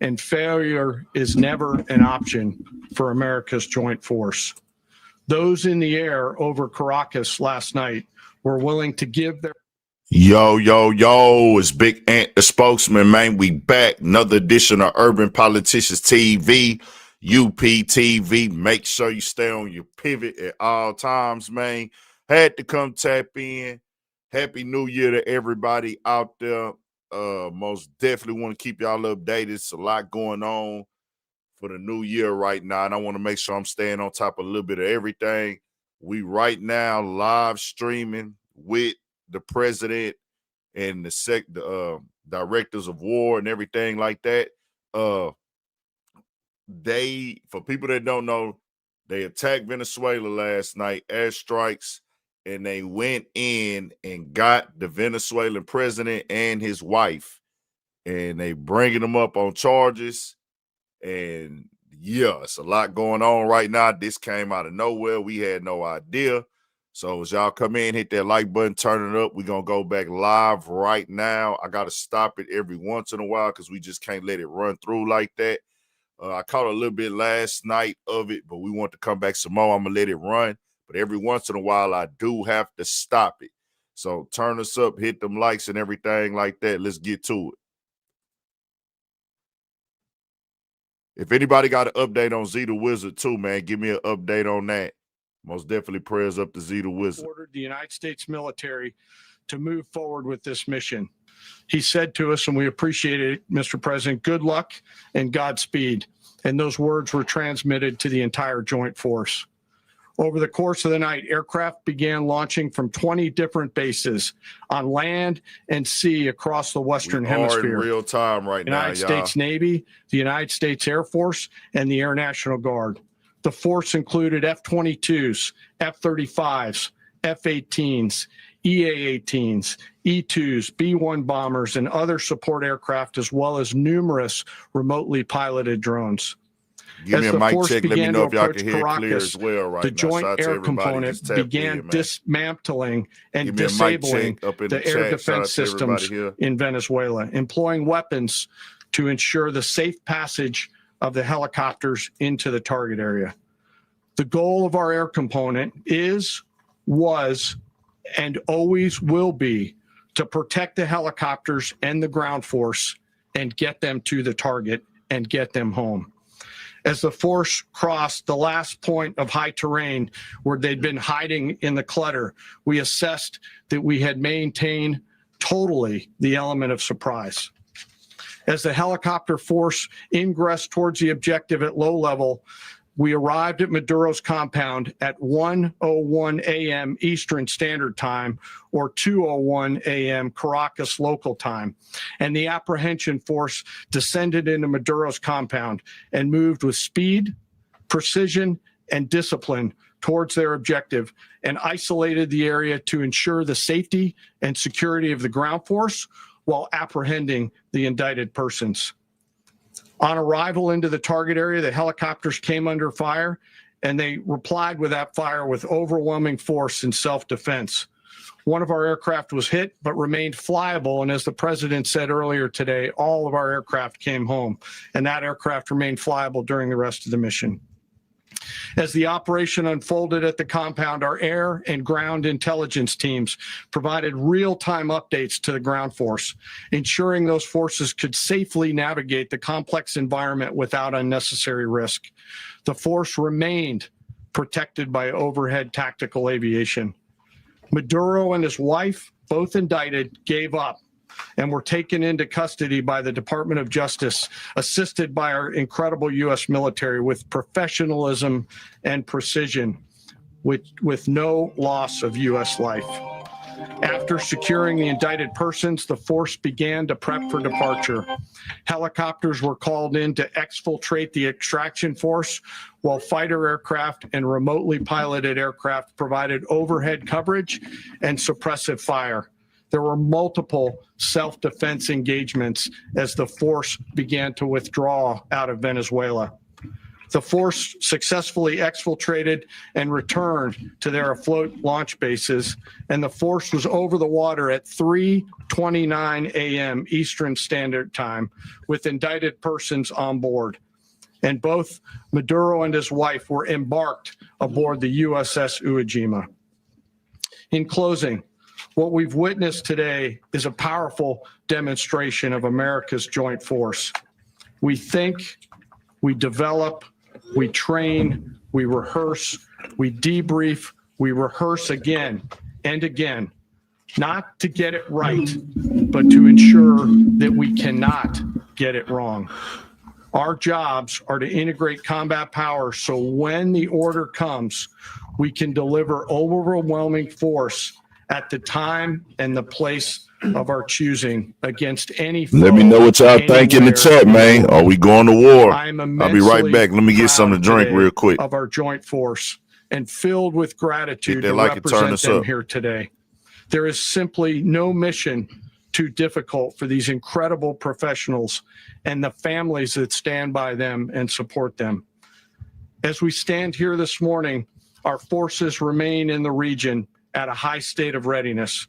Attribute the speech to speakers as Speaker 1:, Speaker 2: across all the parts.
Speaker 1: and failure is never an option for America's joint force. Those in the air over Caracas last night were willing to give their
Speaker 2: Yo, it's Big Ant, the spokesman, man. We back. Another edition of Urban Politicians TV, UPTV. Make sure you stay on your pivot at all times, man. Had to come tap in. Happy New Year to everybody out there. Most definitely want to keep y'all updated. It's a lot going on for the new year right now, and I want to make sure I'm staying on top of a little bit of everything. We right now live streaming with the president and the directors of war and everything like that. For people that don't know, they attacked Venezuela last night, airstrikes, and they went in and got the Venezuelan president and his wife, and they bringing them up on charges. And yeah, it's a lot going on right now. This came out of nowhere. We had no idea. So as y'all come in, hit that like button, turn it up. We're going to go back live right now. I got to stop it every once in a while because we just can't let it run through like that. I caught a little bit last night of it, but we want to come back some more. I'm going to let it run. But every once in a while, I do have to stop it. So turn us up, hit them likes and everything like that. Let's get to it. If anybody got an update on Z the Wizard too, man, give me an update on that. Most definitely prayers up to Z the Wizard.
Speaker 1: Ordered the United States military to move forward with this mission. He said to us, and we appreciate it, Mr. President, good luck and Godspeed. And those words were transmitted to the entire joint force. Over the course of the night, aircraft began launching from 20 different bases on land and sea across the Western Hemisphere.
Speaker 2: In real time right now,
Speaker 1: United States Navy, the United States Air Force, and the Air National Guard. The force included F-22s, F-35s, F-18s, EA-18s, E-2s, B-1 bombers, and other support aircraft, as well as numerous remotely piloted drones.
Speaker 2: Give me a mic check. Let me know if y'all can hear
Speaker 1: Caracas,
Speaker 2: clear as well right
Speaker 1: the
Speaker 2: now.
Speaker 1: joint air component began dismantling and disabling the air defense systems in Venezuela, employing weapons to ensure the safe passage of the helicopters into the target area. The goal of our air component was, and always will be to protect the helicopters and the ground force and get them to the target and get them home. As the force crossed the last point of high terrain where they'd been hiding in the clutter, we assessed that we had maintained totally the element of surprise. As the helicopter force ingressed towards the objective at low level, we arrived at Maduro's compound at 1:01 a.m. Eastern Standard Time, or 2:01 a.m. Caracas local time, and the apprehension force descended into Maduro's compound and moved with speed, precision, and discipline towards their objective and isolated the area to ensure the safety and security of the ground force while apprehending the indicted persons. On arrival into the target area, the helicopters came under fire, and they replied with that fire with overwhelming force in self-defense. One of our aircraft was hit, but remained flyable, and as the president said earlier today, all of our aircraft came home, and that aircraft remained flyable during the rest of the mission. As the operation unfolded at the compound, our air and ground intelligence teams provided real-time updates to the ground force, ensuring those forces could safely navigate the complex environment without unnecessary risk. The force remained protected by overhead tactical aviation. Maduro and his wife, both indicted, gave up and were taken into custody by the Department of Justice, assisted by our incredible U.S. military with professionalism and precision, with no loss of U.S. life. After securing the indicted persons, the force began to prep for departure. Helicopters were called in to exfiltrate the extraction force, while fighter aircraft and remotely piloted aircraft provided overhead coverage and suppressive fire. There were multiple self-defense engagements as the force began to withdraw out of Venezuela. The force successfully exfiltrated and returned to their afloat launch bases, and the force was over the water at 3:29 a.m. Eastern Standard Time with indicted persons on board. And both Maduro and his wife were embarked aboard the USS Iwo Jima. In closing, what we've witnessed today is a powerful demonstration of America's joint force. We think, we develop, we train, we rehearse, we debrief, we rehearse again and again, not to get it right, but to ensure that we cannot get it wrong. Our jobs are to integrate combat power so when the order comes, we can deliver overwhelming force at the time and the place of our choosing against any foe.
Speaker 2: Let me know what y'all think in the chat, man. Are we going to war? I'll be right back. Let me get something to drink real quick.
Speaker 1: Of our joint force and filled with gratitude to represent them here today. There is simply no mission too difficult for these incredible professionals and the families that stand by them and support them. As we stand here this morning, our forces remain in the region at a high state of readiness,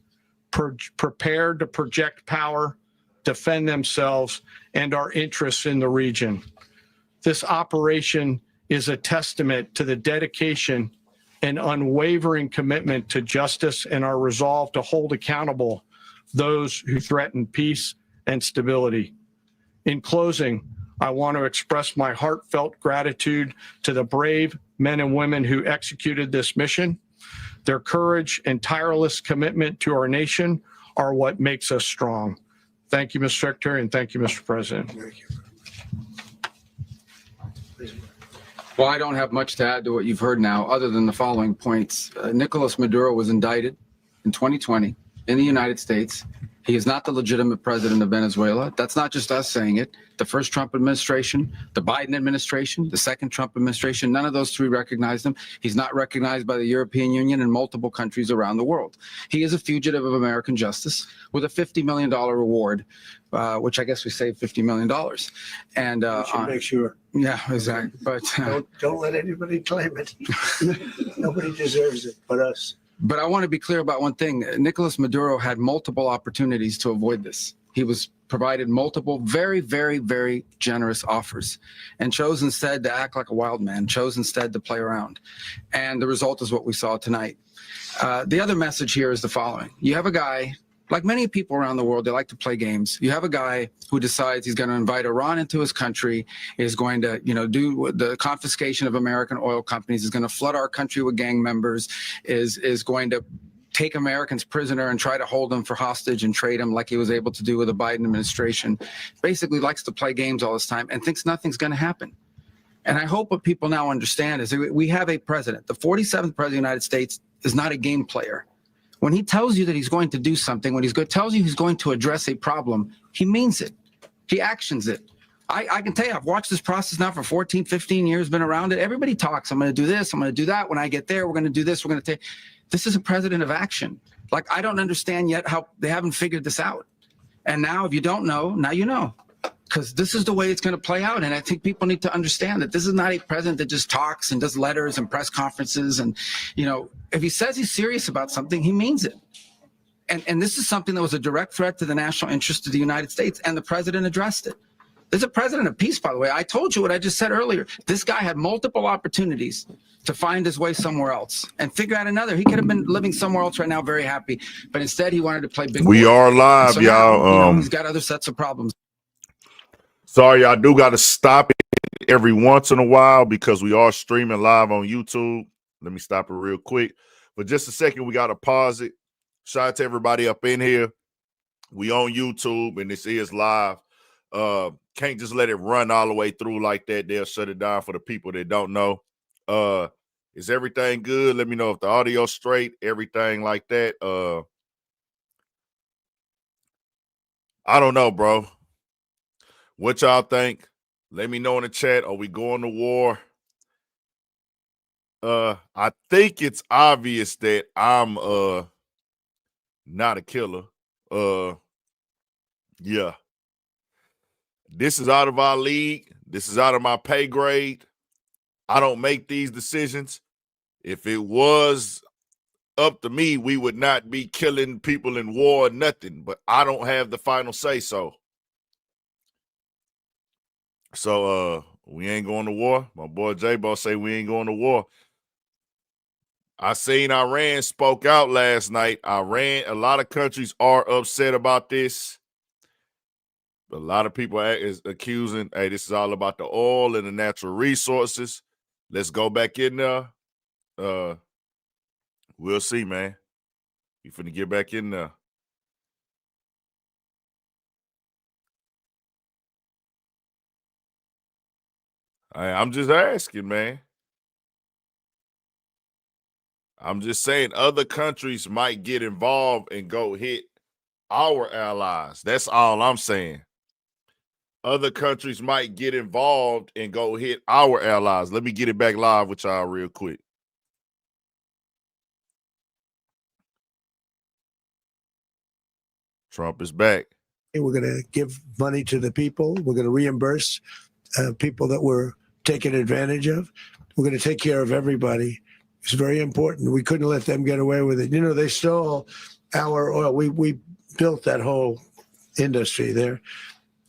Speaker 1: prepared to project power, defend themselves, and our interests in the region. This operation is a testament to the dedication and unwavering commitment to justice and our resolve to hold accountable those who threaten peace and stability. In closing, I want to express my heartfelt gratitude to the brave men and women who executed this mission. Their courage and tireless commitment to our nation are what makes us strong. Thank you, Mr. Secretary, and thank you, Mr. President.
Speaker 3: Thank you. Well, I don't have much to add to what you've heard now, other than the following points. Nicolas Maduro was indicted in 2020 in the United States. He is not the legitimate president of Venezuela. That's not just us saying it. The first Trump administration, the Biden administration, the second Trump administration, none of those three recognized him. He's not recognized by the European Union and multiple countries around the world. He is a fugitive of American justice with a $50 million reward, which I guess we saved $50 million. And
Speaker 4: should make sure.
Speaker 3: Yeah, exactly. But
Speaker 4: don't let anybody claim it. Nobody deserves it but us.
Speaker 3: But I want to be clear about one thing. Nicolas Maduro had multiple opportunities to avoid this. He was provided multiple very, very, very generous offers and chose instead to act like a wild man, chose instead to play around. And the result is what we saw tonight. The other message here is the following. You have a guy, like many people around the world, they like to play games. You have a guy who decides he's going to invite Iran into his country, is going to, do the confiscation of American oil companies, is going to flood our country with gang members, is going to take Americans prisoner and try to hold them for hostage and trade them like he was able to do with the Biden administration. Basically likes to play games all this time and thinks nothing's going to happen. And I hope what people now understand is that we have a president. The 47th president of the United States is not a game player. When he tells you that he's going to do something, when tells you he's going to address a problem, he means it. He actions it. I can tell you, I've watched this process now for 14, 15 years, been around it. Everybody talks, I'm going to do this, I'm going to do that. When I get there, we're going to do this, we're going to take. This is a president of action. Like, I don't understand yet how they haven't figured this out. And now, if you don't know, now you know. Because this is the way it's going to play out. And I think people need to understand that this is not a president that just talks and does letters and press conferences. And, if he says he's serious about something, he means it. And this is something that was a direct threat to the national interest of the United States. And the president addressed it. There's a president of peace, by the way. I told you what I just said earlier. This guy had multiple opportunities to find his way somewhere else and figure out another. He could have been living somewhere else right now, very happy. But instead, he wanted to play big.
Speaker 2: We are live, y'all.
Speaker 3: He's got other sets of problems.
Speaker 2: Sorry, I do got to stop it every once in a while because we are streaming live on YouTube. Let me stop it real quick. For just a second, we got to pause it. Shout out to everybody up in here. We on YouTube, and this is live. Can't just let it run all the way through like that. They'll shut it down for the people that don't know. Is everything good? Let me know if the audio's straight, everything like that. I don't know, bro. What y'all think? Let me know in the chat. Are we going to war? I think it's obvious that I'm not a killer. Yeah. This is out of our league. This is out of my pay grade. I don't make these decisions. If it was up to me, we would not be killing people in war or nothing, but I don't have the final say so. So we ain't going to war. My boy J-Bo say we ain't going to war. I seen Iran spoke out last night. Iran, a lot of countries are upset about this. A lot of people is accusing, hey, this is all about the oil and the natural resources. Let's go back in there. We'll see, man. We finna get back in there. I'm just asking, man. I'm just saying other countries might get involved and go hit our allies. That's all I'm saying. Other countries might get involved and go hit our allies. Let me get it back live with y'all real quick. Trump is back.
Speaker 4: We're going to give money to the people. We're going to reimburse people that were taken advantage of. We're going to take care of everybody. It's very important. We couldn't let them get away with it. You know, they stole our oil. We built that whole industry there,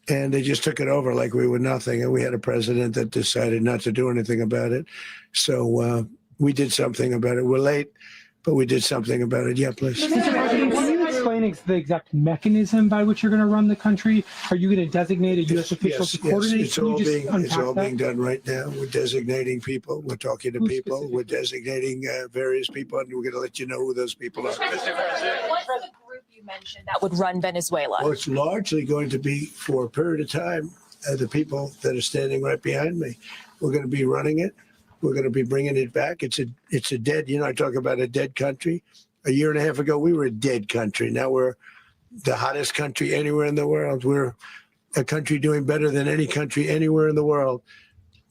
Speaker 4: and they just took it over like we were nothing. And we had a president that decided not to do anything about it. So we did something about it. We're late, but we did something about it. Yeah, please.
Speaker 5: Can you explain the exact mechanism by which you're going to run the country? Are you going to designate a U.S. official to coordinate?
Speaker 4: It's all being done right now. We're designating people. We're talking to people. We're designating various people, and we're going to let you know who those people are.
Speaker 6: What's the group you mentioned that would run Venezuela?
Speaker 4: Well, it's largely going to be for a period of time the people that are standing right behind me. We're going to be running it. We're going to be bringing it back. It's a dead, I talk about a dead country. A year and a half ago, we were a dead country. Now we're the hottest country anywhere in the world. We're a country doing better than any country anywhere in the world.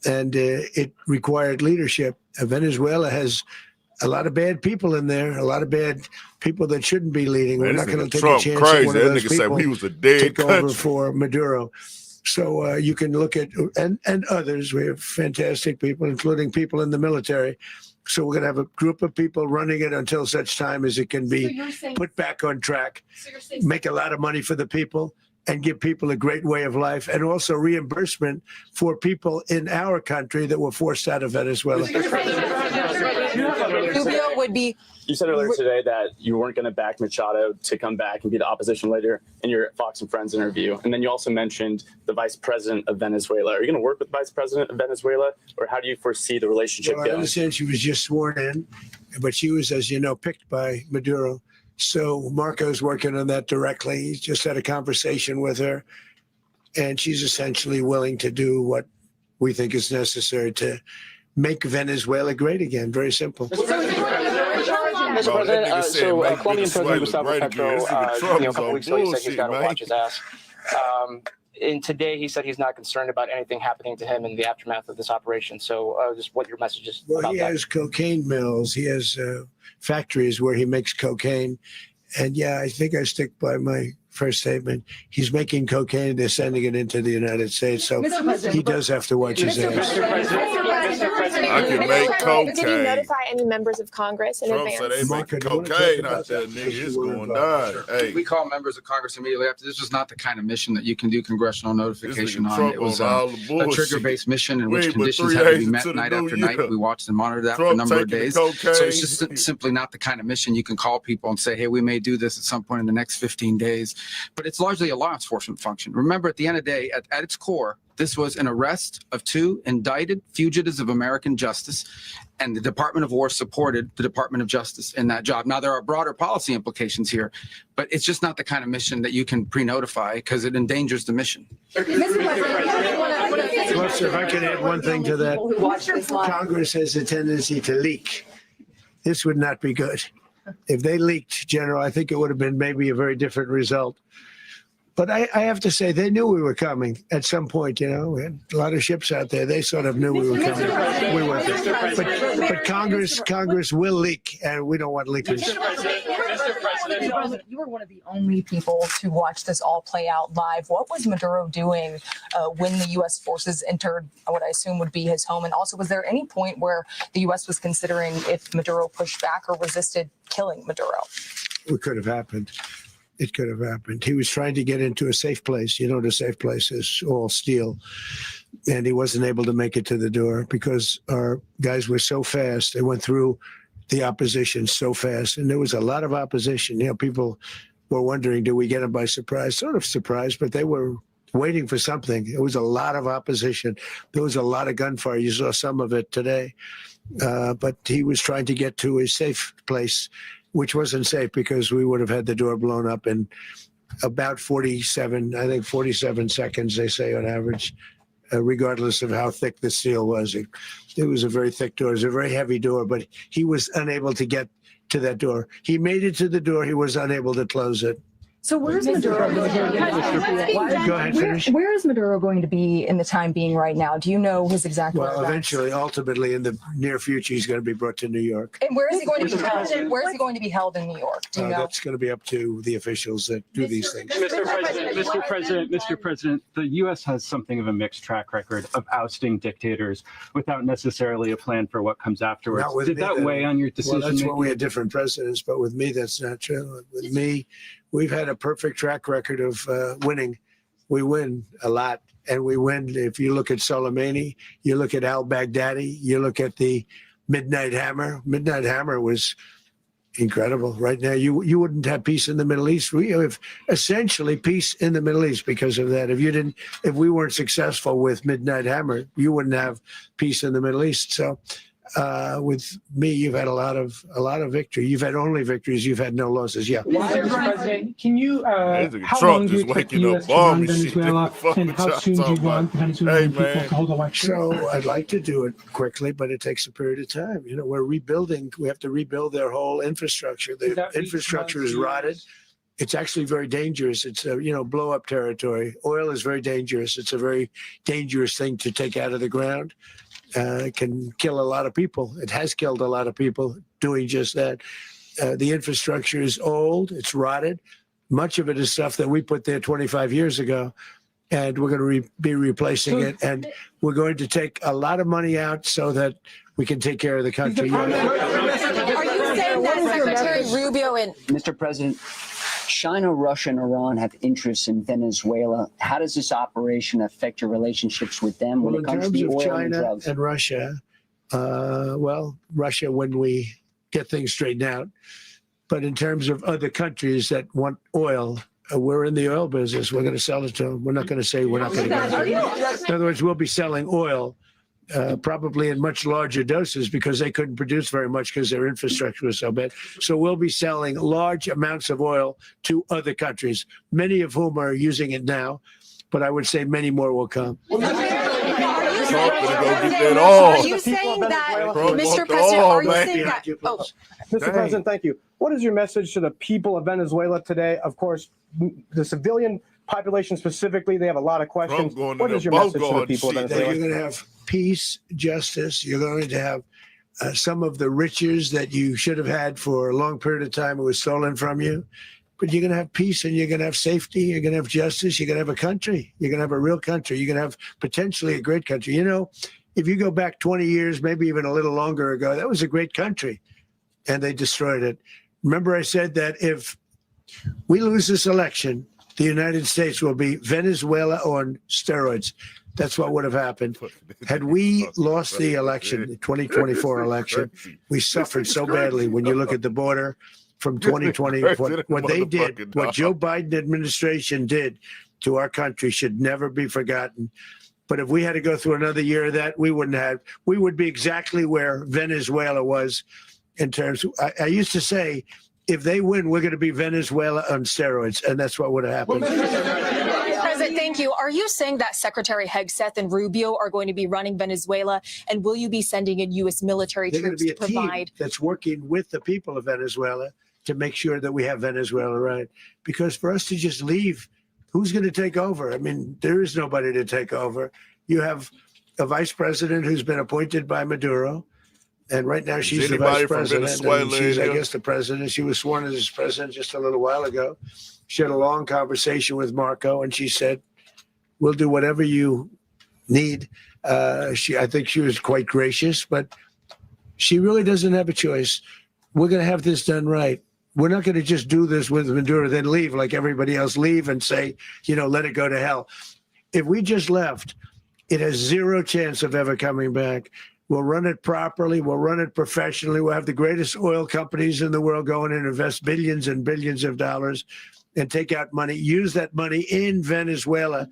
Speaker 4: And it required leadership. Venezuela has a lot of bad people in there, a lot of bad people that shouldn't be leading. We're not going to take a chance that one of those people take over for Maduro. So you can look at, and others, we have fantastic people, including people in the military. So we're going to have a group of people running it until such time as it can be put back on track, make a lot of money for the people, and give people a great way of life, and also reimbursement for people in our country that were forced out of Venezuela.
Speaker 6: Rubio would be.
Speaker 7: You said earlier today that you weren't going to back Machado to come back and be the opposition leader in your Fox and Friends interview. And then you also mentioned the vice president of Venezuela. Are you going to work with the vice president of Venezuela, or how do you foresee the relationship going?
Speaker 4: I understand she was just sworn in, but she was, as you know, picked by Maduro. So Marco's working on that directly. He's just had a conversation with her, and she's essentially willing to do what we think is necessary to make Venezuela great again. Very simple.
Speaker 7: Mr. President, Colombian President Gustavo Petro, a couple weeks ago, he said he's got to watch his ass. And today he said he's not concerned about anything happening to him in the aftermath of this operation. So just what your message is about that.
Speaker 4: Well, he has cocaine mills. He has factories where he makes cocaine. And yeah, I think I stick by my first statement. He's making cocaine. They're sending it into the United States. So he does have to watch his ass.
Speaker 2: I can make cocaine.
Speaker 8: Did he notify any members of Congress in
Speaker 2: Trump
Speaker 8: advance?
Speaker 2: said they making cocaine out there, nigga. It's going down. Hey.
Speaker 3: We call members of Congress immediately after. This was not the kind of mission that you can do congressional notification on. It was a trigger-based mission in which conditions had to be met night after night. We watched and monitored that for a number of days. So it's just simply not the kind of mission you can call people and say, hey, we may do this at some point in the next 15 days. But it's largely a law enforcement function. Remember, at the end of the day, at its core, this was an arrest of 2 indicted fugitives of American justice, and the Department of War supported the Department of Justice in that job. Now, there are broader policy implications here, but it's just not the kind of mission that you can pre-notify because it endangers the mission.
Speaker 4: Well, sir, if I can add one thing to that, Congress has a tendency to leak. This would not be good. If they leaked, General, I think it would have been maybe a very different result. But I have to say, they knew we were coming at some point, We had a lot of ships out there. They sort of knew we were coming. We weren't there. But Congress will leak, and we don't want leakers.
Speaker 7: Mr. President.
Speaker 6: You were one of the only people to watch this all play out live. What was Maduro doing when the U.S. forces entered what I assume would be his home? And also, was there any point where the U.S. was considering if Maduro pushed back or resisted killing Maduro?
Speaker 4: It could have happened. It could have happened. He was trying to get into a safe place. You know, the safe place is all steel. And he wasn't able to make it to the door because our guys were so fast. They went through the opposition so fast. And there was a lot of opposition. You know, people were wondering, do we get them by surprise? Sort of surprised, but they were waiting for something. It was a lot of opposition. There was a lot of gunfire. You saw some of it today. But he was trying to get to a safe place, which wasn't safe because we would have had the door blown up in about 47 seconds, they say on average, regardless of how thick the steel was. It was a very thick door. It was a very heavy door, but he was unable to get to that door. He made it to the door. He was unable to close it.
Speaker 6: So where's Maduro?
Speaker 4: Go ahead, finish.
Speaker 6: Where is Maduro going to be in the time being right now? Do you know his exact
Speaker 4: Well,
Speaker 6: whereabouts?
Speaker 4: eventually, ultimately, in the near future, he's going to be brought to New York.
Speaker 6: And where is he going to be held? Where is he going to be held in New York? Do you know?
Speaker 4: That's going to be up to the officials that do these things.
Speaker 9: Mr. President, the U.S. has something of a mixed track record of ousting dictators without necessarily a plan for what comes afterwards.
Speaker 4: Not with
Speaker 9: Did
Speaker 4: me,
Speaker 9: that
Speaker 4: though.
Speaker 9: weigh on your decision?
Speaker 4: Well, that's when we had different presidents, but with me, that's not true. With me, we've had a perfect track record of winning. We win a lot, and we win. If you look at Soleimani, you look at al-Baghdadi, you look at the Midnight Hammer. Midnight Hammer was incredible. Right now, you wouldn't have peace in the Middle East. We have essentially peace in the Middle East because of that. If we weren't successful with Midnight Hammer, you wouldn't have peace in the Middle East. So with me, you've had a lot of victory. You've had only victories. You've had no losses. Yeah.
Speaker 5: Mr. President, can you, how
Speaker 2: Trump
Speaker 5: long do you
Speaker 2: just
Speaker 5: expect the
Speaker 2: waking
Speaker 5: U.S.
Speaker 2: up
Speaker 5: to run
Speaker 2: bomb and shit.
Speaker 5: Venezuela,
Speaker 2: Fuck
Speaker 5: and
Speaker 2: what
Speaker 5: how
Speaker 2: y'all
Speaker 5: soon do you
Speaker 2: talking
Speaker 5: want
Speaker 2: about?
Speaker 5: Venezuelan
Speaker 2: Hey,
Speaker 5: people
Speaker 2: man.
Speaker 5: to hold elections?
Speaker 4: So I'd like to do it quickly, but it takes a period of time. You know, we're rebuilding. We have to rebuild their whole infrastructure.
Speaker 5: Does
Speaker 4: The
Speaker 5: that reach
Speaker 4: infrastructure
Speaker 5: months,
Speaker 4: is
Speaker 5: years?
Speaker 4: rotted. It's actually very dangerous. It's blow up territory. Oil is very dangerous. It's a very dangerous thing to take out of the ground. It can kill a lot of people. It has killed a lot of people doing just that. The infrastructure is old. It's rotted. Much of it is stuff that we put there 25 years ago, and we're going to be replacing it. And we're going to take a lot of money out so that we can take care of the country.
Speaker 8: Are you saying that Secretary Rubio and
Speaker 10: Mr. President, China, Russia, and Iran have interests in Venezuela. How does this operation affect your relationships with them when
Speaker 4: Well,
Speaker 10: it
Speaker 4: in
Speaker 10: comes to
Speaker 4: terms
Speaker 10: the
Speaker 4: of
Speaker 10: oil and
Speaker 4: China
Speaker 10: drugs?
Speaker 4: and Russia, Russia, when we get things straightened out. But in terms of other countries that want oil, we're in the oil business. We're going to sell it to them. We're not going to say we're not going to get it. In other words, we'll be selling oil probably in much larger doses because they couldn't produce very much because their infrastructure was so bad. So we'll be selling large amounts of oil to other countries, many of whom are using it now, but I would say many more will come.
Speaker 8: Are you saying that, Mr. President, are you saying that? Oh,
Speaker 11: Mr. President, thank you. What is your message to the people of Venezuela today? Of course, the civilian population specifically, they have a lot of questions. What is your message to the people of Venezuela?
Speaker 4: You're going to have peace, justice. You're going to have some of the riches that you should have had for a long period of time. It was stolen from you. But you're going to have peace and you're going to have safety. You're going to have justice. You're going to have a country. You're going to have a real country. You're going to have potentially a great country. You know, if you go back 20 years, maybe even a little longer ago, that was a great country and they destroyed it. Remember, I said that if we lose this election, the United States will be Venezuela on steroids. That's what would have happened. Had we lost the election, the 2024 election, we suffered so badly when you look at the border from 2020. What they did, what Joe Biden administration did to our country should never be forgotten. But if we had to go through another year of that, we would be exactly where Venezuela was in terms of, I used to say, if they win, we're going to be Venezuela on steroids. And that's what would have happened.
Speaker 6: President, thank you. Are you saying that Secretary Hegseth and Rubio are going to be running Venezuela? And will you be sending in U.S. military
Speaker 4: They're going
Speaker 6: troops
Speaker 4: to be a
Speaker 6: to provide?
Speaker 4: team that's working with the people of Venezuela to make sure that we have Venezuela right. Because for us to just leave, who's going to take over? I mean, there is nobody to take over. You have a vice president who's been appointed by Maduro. And right now she's the
Speaker 2: anybody
Speaker 4: vice
Speaker 2: from
Speaker 4: president.
Speaker 2: Venezuela
Speaker 4: And she's,
Speaker 2: in
Speaker 4: I
Speaker 2: here?
Speaker 4: guess, the president. She was sworn in as president just a little while ago. She had a long conversation with Marco, and she said, "We'll do whatever you need." I think she was quite gracious, but she really doesn't have a choice. We're going to have this done right. We're not going to just do this with Maduro, then leave like everybody else, leave and say, let it go to hell. If we just left, it has zero chance of ever coming back. We'll run it properly. We'll run it professionally. We'll have the greatest oil companies in the world go in and invest billions and billions of dollars and take out money, use that money in Venezuela.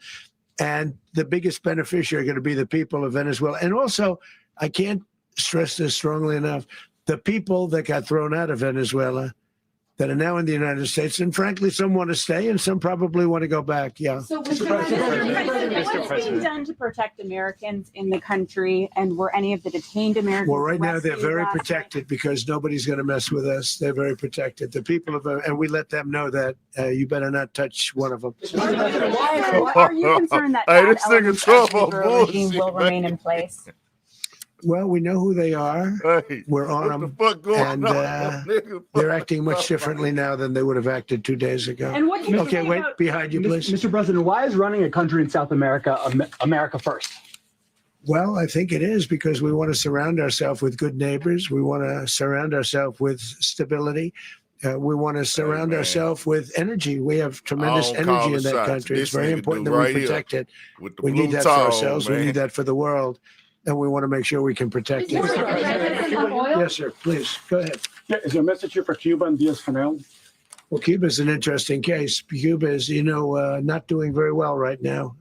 Speaker 4: And the biggest beneficiary are going to be the people of Venezuela. And also, I can't stress this strongly enough, the people that got thrown out of Venezuela that are now in the United States, and frankly, some want to stay and some probably want to go back. Yeah.
Speaker 12: So what's being done to protect Americans in the country, and were any of the detained Americans
Speaker 4: Well, right now they're
Speaker 12: arrested
Speaker 4: very
Speaker 12: last
Speaker 4: protected because nobody's going to mess with us. They're very protected. The people of, and we let them know that you better not touch one of them.
Speaker 12: night? Are you concerned that
Speaker 2: Hey,
Speaker 12: bad
Speaker 2: this nigga
Speaker 12: elements
Speaker 2: Trump
Speaker 12: of
Speaker 2: on
Speaker 12: the Maduro regime
Speaker 2: bullshit,
Speaker 12: will
Speaker 2: man.
Speaker 12: remain in place?
Speaker 4: Well, we know who they are.
Speaker 2: Hey,
Speaker 4: We're on
Speaker 2: what the
Speaker 4: them.
Speaker 2: fuck going
Speaker 4: And
Speaker 2: on, nigga?
Speaker 4: they're acting much differently now than they would have acted 2 days ago.
Speaker 12: And what do you
Speaker 4: Okay,
Speaker 12: say
Speaker 4: wait,
Speaker 12: about
Speaker 4: behind you, please.
Speaker 9: Mr. President, why is running a country in South America America first?
Speaker 4: Well, I think it is because we want to surround ourselves with good neighbors. We want to surround ourselves with stability. We want to surround ourselves with energy. We have tremendous
Speaker 2: I don't call
Speaker 4: energy in
Speaker 2: the
Speaker 4: that
Speaker 2: shots.
Speaker 4: country.
Speaker 2: This
Speaker 4: It's very
Speaker 2: nigga
Speaker 4: important
Speaker 2: do
Speaker 4: that we
Speaker 2: right here
Speaker 4: protect it.
Speaker 2: with the
Speaker 4: We
Speaker 2: blue
Speaker 4: need that for
Speaker 2: towel,
Speaker 4: ourselves.
Speaker 2: man.
Speaker 4: We need that for the world. And we want to make sure we can protect it. Yes, sir. Please, go ahead.
Speaker 9: Yeah, is there a message here for Cuba and Diaz-Canel?
Speaker 4: Well, Cuba is an interesting case. Cuba is, not doing very well right now.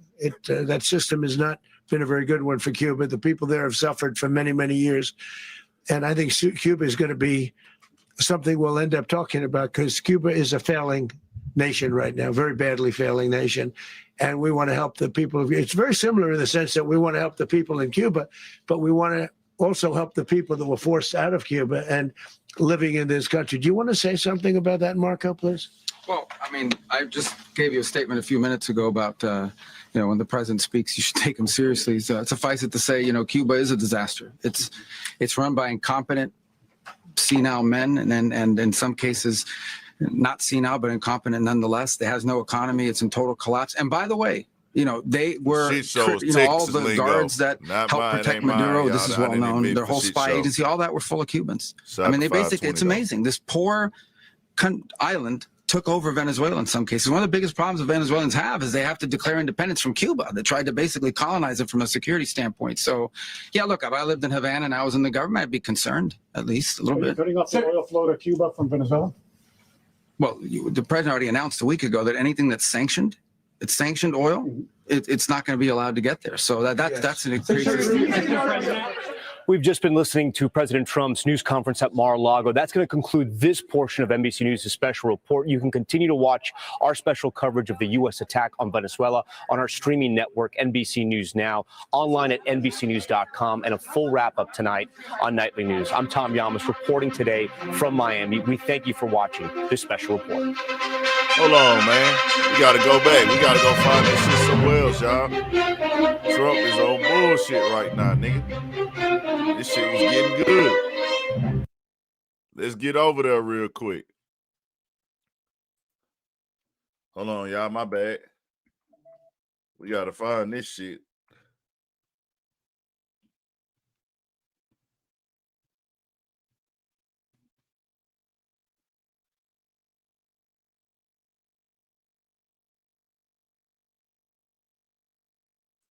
Speaker 4: That system has not been a very good one for Cuba. The people there have suffered for many, many years. And I think Cuba is going to be something we'll end up talking about because Cuba is a failing nation right now, very badly failing nation. And we want to help the people of it's very similar in the sense that we want to help the people in Cuba, but we want to also help the people that were forced out of Cuba and living in this country. Do you want to say something about that, Marco, please?
Speaker 3: Well, I mean, I just gave you a statement a few minutes ago about, when the president speaks, you should take him seriously. So suffice it to say, Cuba is a disaster. It's run by incompetent, senile men, and in some cases, not senile, but incompetent nonetheless. It has no economy. It's in total collapse. And by the way, they were, all the guards that helped protect Maduro. This is well known. Their whole spy agency, all that were full of Cubans. I mean, they basically, it's amazing. This poor island took over Venezuela in some cases. One of the biggest problems the Venezuelans have is they have to declare independence from Cuba. They tried to basically colonize it from a security standpoint. So, yeah, look, if I lived in Havana and I was in the government, I'd be concerned, at least a little bit.
Speaker 11: Cutting off the oil flow to Cuba from Venezuela?
Speaker 3: Well, the president already announced a week ago that anything that's sanctioned, it's sanctioned oil, it's not going to be allowed to get there. So that's an increase.
Speaker 13: We've just been listening to President Trump's news conference at Mar-a-Lago. That's going to conclude this portion of NBC News' special report. You can continue to watch our special coverage of the U.S. attack on Venezuela on our streaming network, NBC News Now, online at NBCnews.com, and a full wrap-up tonight on Nightly News. I'm Tom Llamas reporting today from Miami. We thank you for watching this special report.
Speaker 2: Hold on, man. We got to go back. We got to go find this shit somewhere else, y'all. Trump is on bullshit right now, nigga. This shit was getting good. Let's get over there real quick. Hold on, y'all. My bad. We got to find this shit.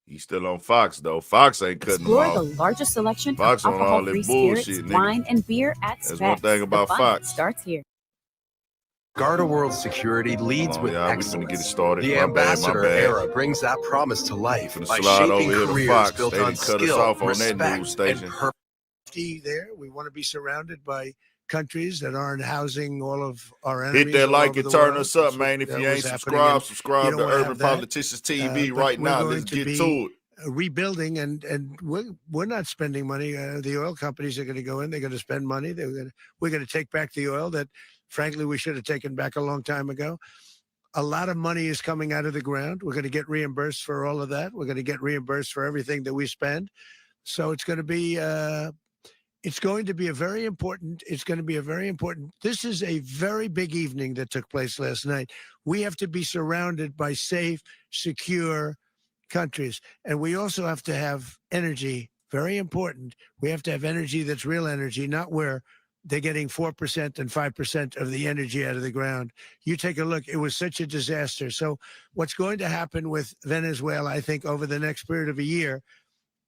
Speaker 2: He's still on Fox, though. Fox ain't cutting
Speaker 14: Explore
Speaker 2: him off.
Speaker 14: the largest selection
Speaker 2: Fox
Speaker 14: of
Speaker 2: on all
Speaker 14: alcohol-free
Speaker 2: that bullshit,
Speaker 14: spirits,
Speaker 2: nigga.
Speaker 14: wine, and beer at
Speaker 2: That's one
Speaker 14: Specs.
Speaker 2: thing about
Speaker 14: The fun
Speaker 2: Fox.
Speaker 14: starts here.
Speaker 15: Garda World Security leads with
Speaker 2: y'all, we finna
Speaker 15: excellence.
Speaker 2: get it started.
Speaker 15: The
Speaker 2: My
Speaker 15: Ambassador
Speaker 2: bad.
Speaker 15: era brings that promise to life
Speaker 2: Finna
Speaker 15: by
Speaker 2: slide
Speaker 15: shaping
Speaker 2: over here to
Speaker 15: careers
Speaker 2: Fox.
Speaker 15: built
Speaker 2: They
Speaker 15: on
Speaker 2: didn't cut us
Speaker 15: skill,
Speaker 2: off on that
Speaker 15: respect,
Speaker 2: news station.
Speaker 15: and purpose.
Speaker 4: There, we want to be surrounded by countries that aren't housing all of our enemies.
Speaker 2: Hit that
Speaker 4: all
Speaker 2: like
Speaker 4: over
Speaker 2: and
Speaker 4: the
Speaker 2: turn
Speaker 4: world.
Speaker 2: us up,
Speaker 4: That's
Speaker 2: man.
Speaker 4: what-
Speaker 2: If
Speaker 4: that
Speaker 2: you ain't
Speaker 4: was happening,
Speaker 2: subscribed,
Speaker 4: and
Speaker 2: subscribe
Speaker 4: you
Speaker 2: to
Speaker 4: don't wanna
Speaker 2: Urban
Speaker 4: have that.
Speaker 2: Politicians TV
Speaker 4: But
Speaker 2: right
Speaker 4: we're
Speaker 2: now.
Speaker 4: going
Speaker 2: Let's
Speaker 4: to
Speaker 2: get
Speaker 4: be
Speaker 2: to it.
Speaker 4: rebuilding, and we're not spending money. The oil companies are going to go in. They're going to spend money. We're going to take back the oil that, frankly, we should have taken back a long time ago. A lot of money is coming out of the ground. We're going to get reimbursed for all of that. We're going to get reimbursed for everything that we spend. So it's going to be it's going to be a very important. It's going to be a very important. This is a very big evening that took place last night. We have to be surrounded by safe, secure countries, and we also have to have energy. Very important. We have to have energy that's real energy, not where they're getting 4% and 5% of the energy out of the ground. You take a look. It was such a disaster. So what's going to happen with Venezuela, I think, over the next period of a year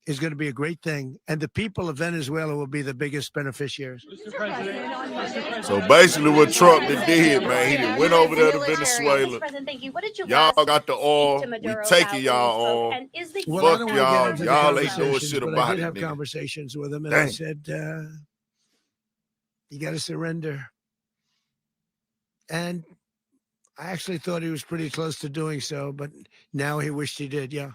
Speaker 4: is going to be a great thing. And the people of Venezuela will be the biggest beneficiaries.
Speaker 2: So basically what Trump did, man, he done went over there to Venezuela.
Speaker 8: Thank you. What did you
Speaker 2: Y'all got the
Speaker 8: speak
Speaker 2: oil.
Speaker 8: to
Speaker 2: We
Speaker 8: Maduro
Speaker 2: taking
Speaker 8: about
Speaker 2: y'all
Speaker 8: when
Speaker 2: oil.
Speaker 8: he spoke? And is the
Speaker 4: Well, I
Speaker 2: Fuck
Speaker 4: don't want to get
Speaker 2: y'all.
Speaker 4: into the
Speaker 2: Y'all ain't doing
Speaker 4: conversations,
Speaker 2: shit
Speaker 4: but I
Speaker 2: about
Speaker 4: did
Speaker 2: it,
Speaker 4: have
Speaker 2: nigga.
Speaker 4: conversations with him, and
Speaker 2: Dang.
Speaker 4: I said, you got to surrender. And I actually thought he was pretty close to doing so, but now he wished he did, yeah.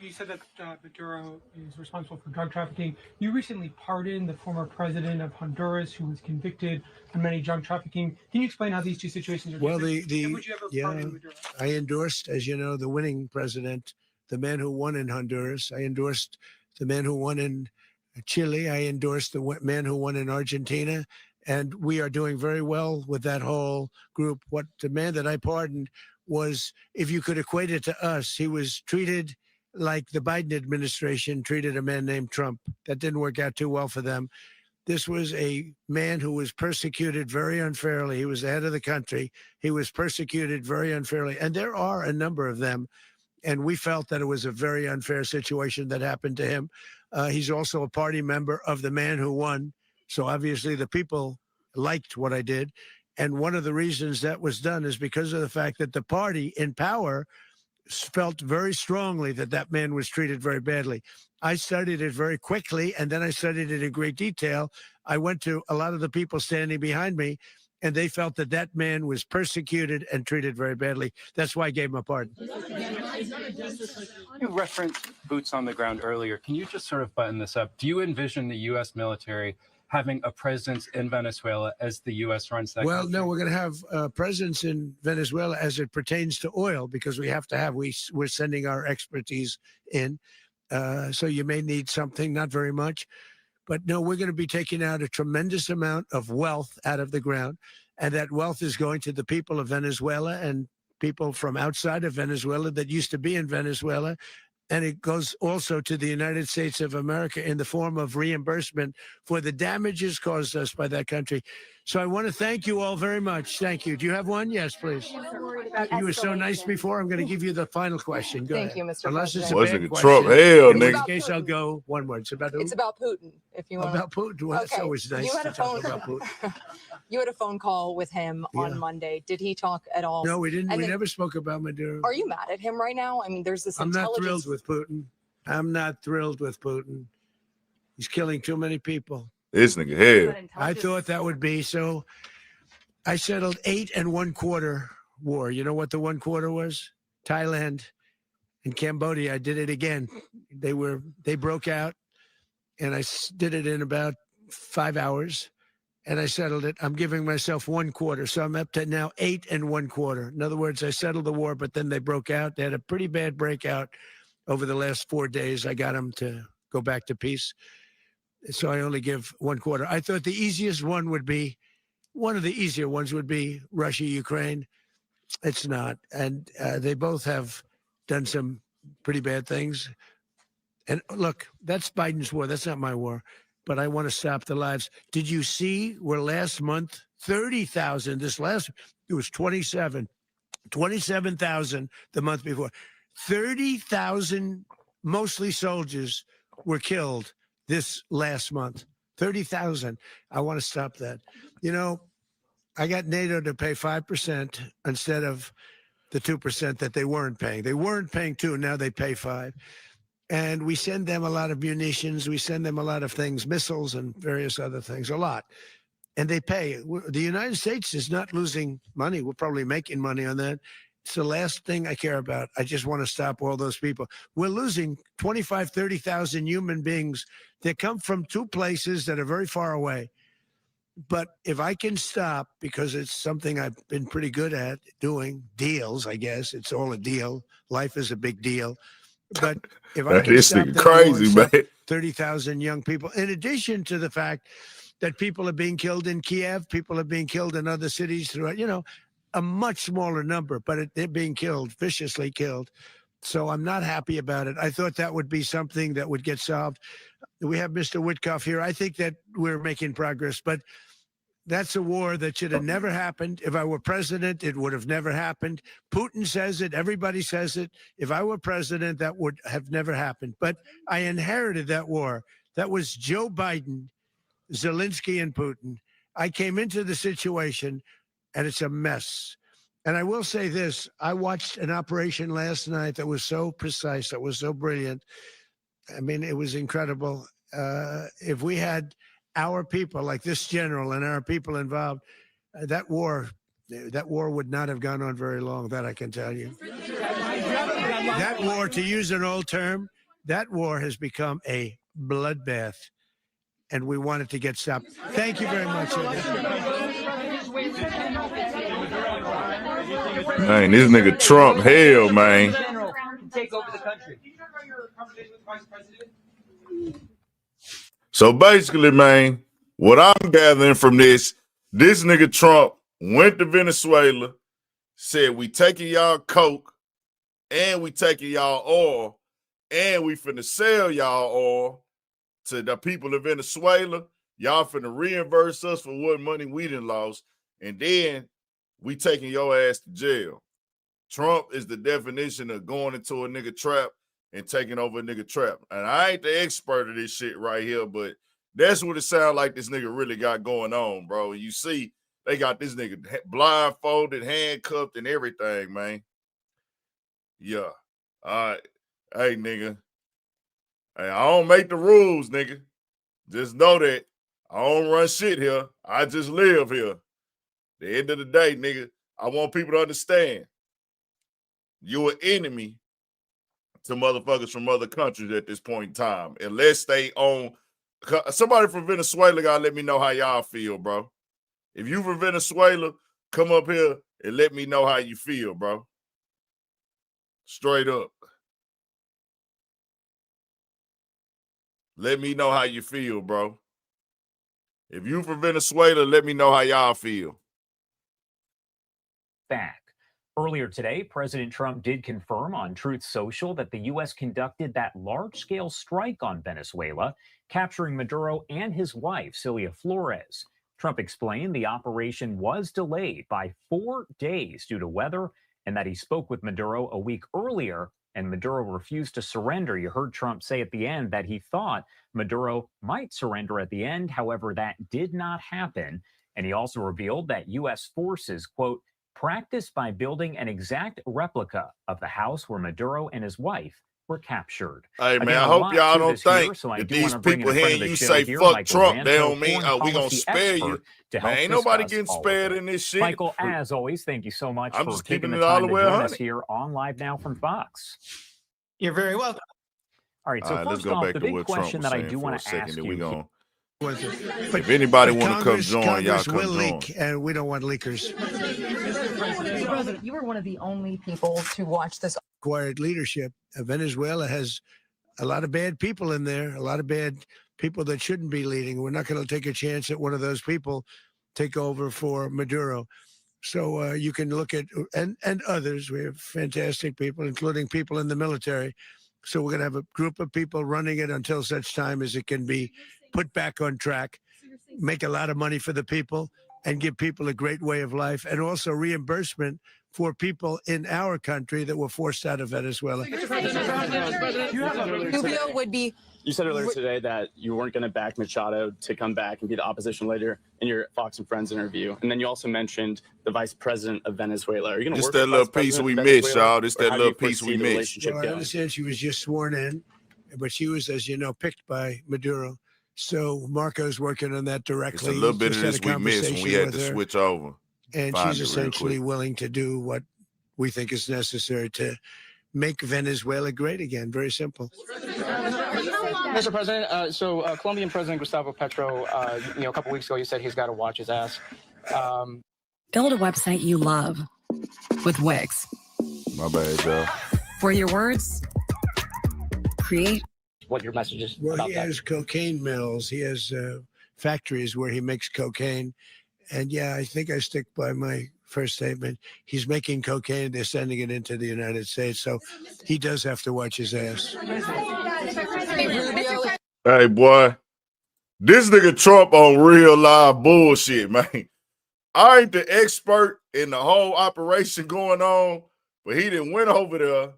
Speaker 5: You said that Maduro is responsible for drug trafficking. You recently pardoned the former president of Honduras who was convicted on many drug trafficking. Can you explain how these two situations are
Speaker 4: Well,
Speaker 5: different? And would you ever pardon Maduro?
Speaker 4: I endorsed, as you know, the winning president, the man who won in Honduras. I endorsed the man who won in Chile. I endorsed the man who won in Argentina. And we are doing very well with that whole group. What the man that I pardoned was, if you could equate it to us, he was treated like the Biden administration treated a man named Trump. That didn't work out too well for them. This was a man who was persecuted very unfairly. He was the head of the country. He was persecuted very unfairly. And there are a number of them. And we felt that it was a very unfair situation that happened to him. He's also a party member of the man who won. So obviously the people liked what I did. And one of the reasons that was done is because of the fact that the party in power felt very strongly that that man was treated very badly. I studied it very quickly, and then I studied it in great detail. I went to a lot of the people standing behind me, and they felt that that man was persecuted and treated very badly. That's why I gave him a pardon.
Speaker 9: You referenced boots on the ground earlier. Can you just sort of button this up? Do you envision the U.S. military having a presence in Venezuela as the U.S. runs that country?
Speaker 4: No, we're going to have a presence in Venezuela as it pertains to oil, because we have to have, we're sending our expertise in. So you may need something, not very much. But no, we're going to be taking out a tremendous amount of wealth out of the ground. And that wealth is going to the people of Venezuela and people from outside of Venezuela that used to be in Venezuela. And it goes also to the United States of America in the form of reimbursement for the damages caused us by that country. So I want to thank you all very much. Thank you. Do you have one? Yes, please. You were so nice before. I'm going to give you the final question. Go
Speaker 6: Thank
Speaker 4: ahead.
Speaker 6: you, Mr.
Speaker 4: Unless it's a
Speaker 6: President.
Speaker 4: bad question.
Speaker 2: Trump, hell,
Speaker 4: in which
Speaker 2: nigga.
Speaker 4: case I'll go one word. It's about who?
Speaker 6: It's about Putin. If you want
Speaker 4: About Putin. Well, that's
Speaker 6: Okay.
Speaker 4: always nice
Speaker 6: You had
Speaker 4: to
Speaker 6: a
Speaker 4: talk
Speaker 6: phone-
Speaker 4: about Putin.
Speaker 6: You had a phone call with him on Monday. Did he talk at all?
Speaker 4: No, we didn't.
Speaker 6: And
Speaker 4: We
Speaker 6: then-
Speaker 4: never spoke about Maduro.
Speaker 6: Are you mad at him right now? I mean, there's this
Speaker 4: I'm not
Speaker 6: intelligence.
Speaker 4: thrilled with Putin. I'm not thrilled with Putin. He's killing too many people.
Speaker 2: This nigga hell.
Speaker 4: I thought that would be so. I settled 8 1/4 war. You know what the 1/4 was? Thailand and Cambodia. I did it again. They broke out, and I did it in about 5 hours, and I settled it. I'm giving myself 1/4, so I'm up to now 8 1/4. In other words, I settled the war, but then they broke out. They had a pretty bad breakout over the last 4 days. I got them to go back to peace. So I only give 1/4. I thought the easiest one would be, one of the easier ones would be Russia, Ukraine. It's not. And they both have done some pretty bad things. And look, that's Biden's war. That's not my war. But I want to stop the lives. Did you see where last month, 30,000, it was 27,000 the month before. 30,000, mostly soldiers, were killed this last month. 30,000. I want to stop that. You know, I got NATO to pay 5% instead of the 2% that they weren't paying. They weren't paying 2, now they pay 5. And we send them a lot of munitions. We send them a lot of things, missiles and various other things, a lot. And they pay. The United States is not losing money. We're probably making money on that. It's the last thing I care about. I just want to stop all those people. We're losing 25, 30,000 human beings that come from 2 places that are very far away. But if I can stop, because it's something I've been pretty good at doing, deals, I guess. It's all a deal. Life is a big deal. But if I can
Speaker 2: This
Speaker 4: stop
Speaker 2: nigga
Speaker 4: that
Speaker 2: crazy,
Speaker 4: war,
Speaker 2: man.
Speaker 4: 30,000 young people, in addition to the fact that people are being killed in Kiev, people are being killed in other cities throughout, a much smaller number, but they're being killed, viciously killed. So I'm not happy about it. I thought that would be something that would get solved. We have Mr. Witkoff here. I think that we're making progress, but that's a war that should have never happened. If I were president, it would have never happened. Putin says it. Everybody says it. If I were president, that would have never happened. But I inherited that war. That was Joe Biden, Zelensky, and Putin. I came into the situation, and it's a mess. And I will say this. I watched an operation last night that was so precise, that was so brilliant. I mean, it was incredible. If we had our people like this general and our people involved, that war would not have gone on very long, that I can tell you. That war, to use an old term, that war has become a bloodbath, and we want it to get stopped. Thank you very much.
Speaker 2: Man, this nigga Trump, hell, man.
Speaker 16: Take over the country.
Speaker 2: So basically, man, what I'm gathering from this nigga Trump went to Venezuela, said we taking y'all coke, and we taking y'all oil, and we finna sell y'all oil to the people of Venezuela. Y'all finna reimburse us for what money we done lost, and then we taking your ass to jail. Trump is the definition of going into a nigga trap and taking over a nigga trap. And I ain't the expert of this shit right here, but that's what it sounds like this nigga really got going on, bro. You see, they got this nigga blindfolded, handcuffed, and everything, man. Yeah. All right. Hey, nigga. Hey, I don't make the rules, nigga. Just know that I don't run shit here. I just live here. At the end of the day, nigga, I want people to understand you're an enemy to motherfuckers from other countries at this point in time. Unless they own somebody from Venezuela, gotta let me know how y'all feel, bro. If you from Venezuela, come up here and let me know how you feel, bro. Straight up. Let me know how you feel, bro. If you from Venezuela, let me know how y'all feel.
Speaker 17: Back. Earlier today, President Trump did confirm on Truth Social that the U.S. conducted that large-scale strike on Venezuela, capturing Maduro and his wife, Celia Flores. Trump explained the operation was delayed by 4 days due to weather and that he spoke with Maduro a week earlier, and Maduro refused to surrender. You heard Trump say at the end that he thought Maduro might surrender at the end. However, that did not happen. And he also revealed that U.S. forces, quote, practiced by building an exact replica of the house where Maduro and his wife were captured.
Speaker 2: Hey, man,
Speaker 17: Again,
Speaker 2: I hope y'all don't think
Speaker 17: here, so
Speaker 2: if these people hearing you say
Speaker 17: here,
Speaker 2: fuck
Speaker 17: Michael
Speaker 2: Trump,
Speaker 17: Zanto,
Speaker 2: they don't mean,
Speaker 17: foreign
Speaker 2: we gonna
Speaker 17: policy
Speaker 2: spare you.
Speaker 17: expert, to help
Speaker 2: Man, ain't nobody
Speaker 17: discuss
Speaker 2: getting
Speaker 17: all of
Speaker 2: spared
Speaker 17: it.
Speaker 2: in this shit.
Speaker 17: Michael, as always, thank you so much
Speaker 2: I'm
Speaker 17: for
Speaker 2: just
Speaker 17: taking
Speaker 2: keeping
Speaker 17: the
Speaker 2: it all
Speaker 17: time
Speaker 2: the
Speaker 17: to
Speaker 2: way
Speaker 17: join
Speaker 2: 100.
Speaker 17: us here on Live Now from Fox.
Speaker 16: You're very welcome.
Speaker 17: All right, so
Speaker 2: All right, let's
Speaker 17: first
Speaker 2: go
Speaker 17: off,
Speaker 2: back
Speaker 17: the
Speaker 2: to
Speaker 17: big
Speaker 2: what Trump
Speaker 17: question
Speaker 2: was
Speaker 17: that I
Speaker 2: saying
Speaker 17: do
Speaker 2: for a
Speaker 17: want to
Speaker 2: second,
Speaker 17: ask
Speaker 2: then we
Speaker 17: you
Speaker 2: gonna.
Speaker 4: But
Speaker 2: If anybody want to come
Speaker 4: Congress
Speaker 2: join, y'all come
Speaker 4: will
Speaker 2: join.
Speaker 4: leak, and we don't want leakers.
Speaker 6: Mr. President, you were one of the only people to watch this.
Speaker 4: Acquired leadership. Venezuela has a lot of bad people in there, a lot of bad people that shouldn't be leading. We're not going to take a chance that one of those people take over for Maduro. So you can look at, and others. We have fantastic people, including people in the military. So we're going to have a group of people running it until such time as it can be put back on track, make a lot of money for the people, and give people a great way of life, and also reimbursement for people in our country that were forced out of Venezuela.
Speaker 6: Rubio would be.
Speaker 18: You said earlier today that you weren't going to back Machado to come back and be the opposition leader in your Fox and Friends interview. And then you also mentioned the vice president of Venezuela. Are you going to work with
Speaker 2: that little piece we missed, y'all. This that little piece we missed.
Speaker 4: Well, I understand she was just sworn in, but she was, as you know, picked by Maduro. So Marco's working on that directly.
Speaker 2: It's a little bit of
Speaker 4: Just
Speaker 2: this we missed when we had to switch over.
Speaker 4: And she's essentially willing to do what we think is necessary to make Venezuela great again. Very simple.
Speaker 7: Mr. President, Colombian President Gustavo Petro, a couple weeks ago, you said he's got to watch his ass.
Speaker 19: Build a website you love with Wix.
Speaker 2: My bad, y'all.
Speaker 19: For your words, create
Speaker 7: what your message is
Speaker 4: Well,
Speaker 7: about
Speaker 4: he
Speaker 7: that.
Speaker 4: has cocaine mills. He has factories where he makes cocaine. And yeah, I think I stick by my first statement. He's making cocaine. They're sending it into the United States. So he does have to watch his ass.
Speaker 2: Hey, boy, this nigga Trump on real live bullshit, man. I ain't the expert in the whole operation going on, but he done went over there,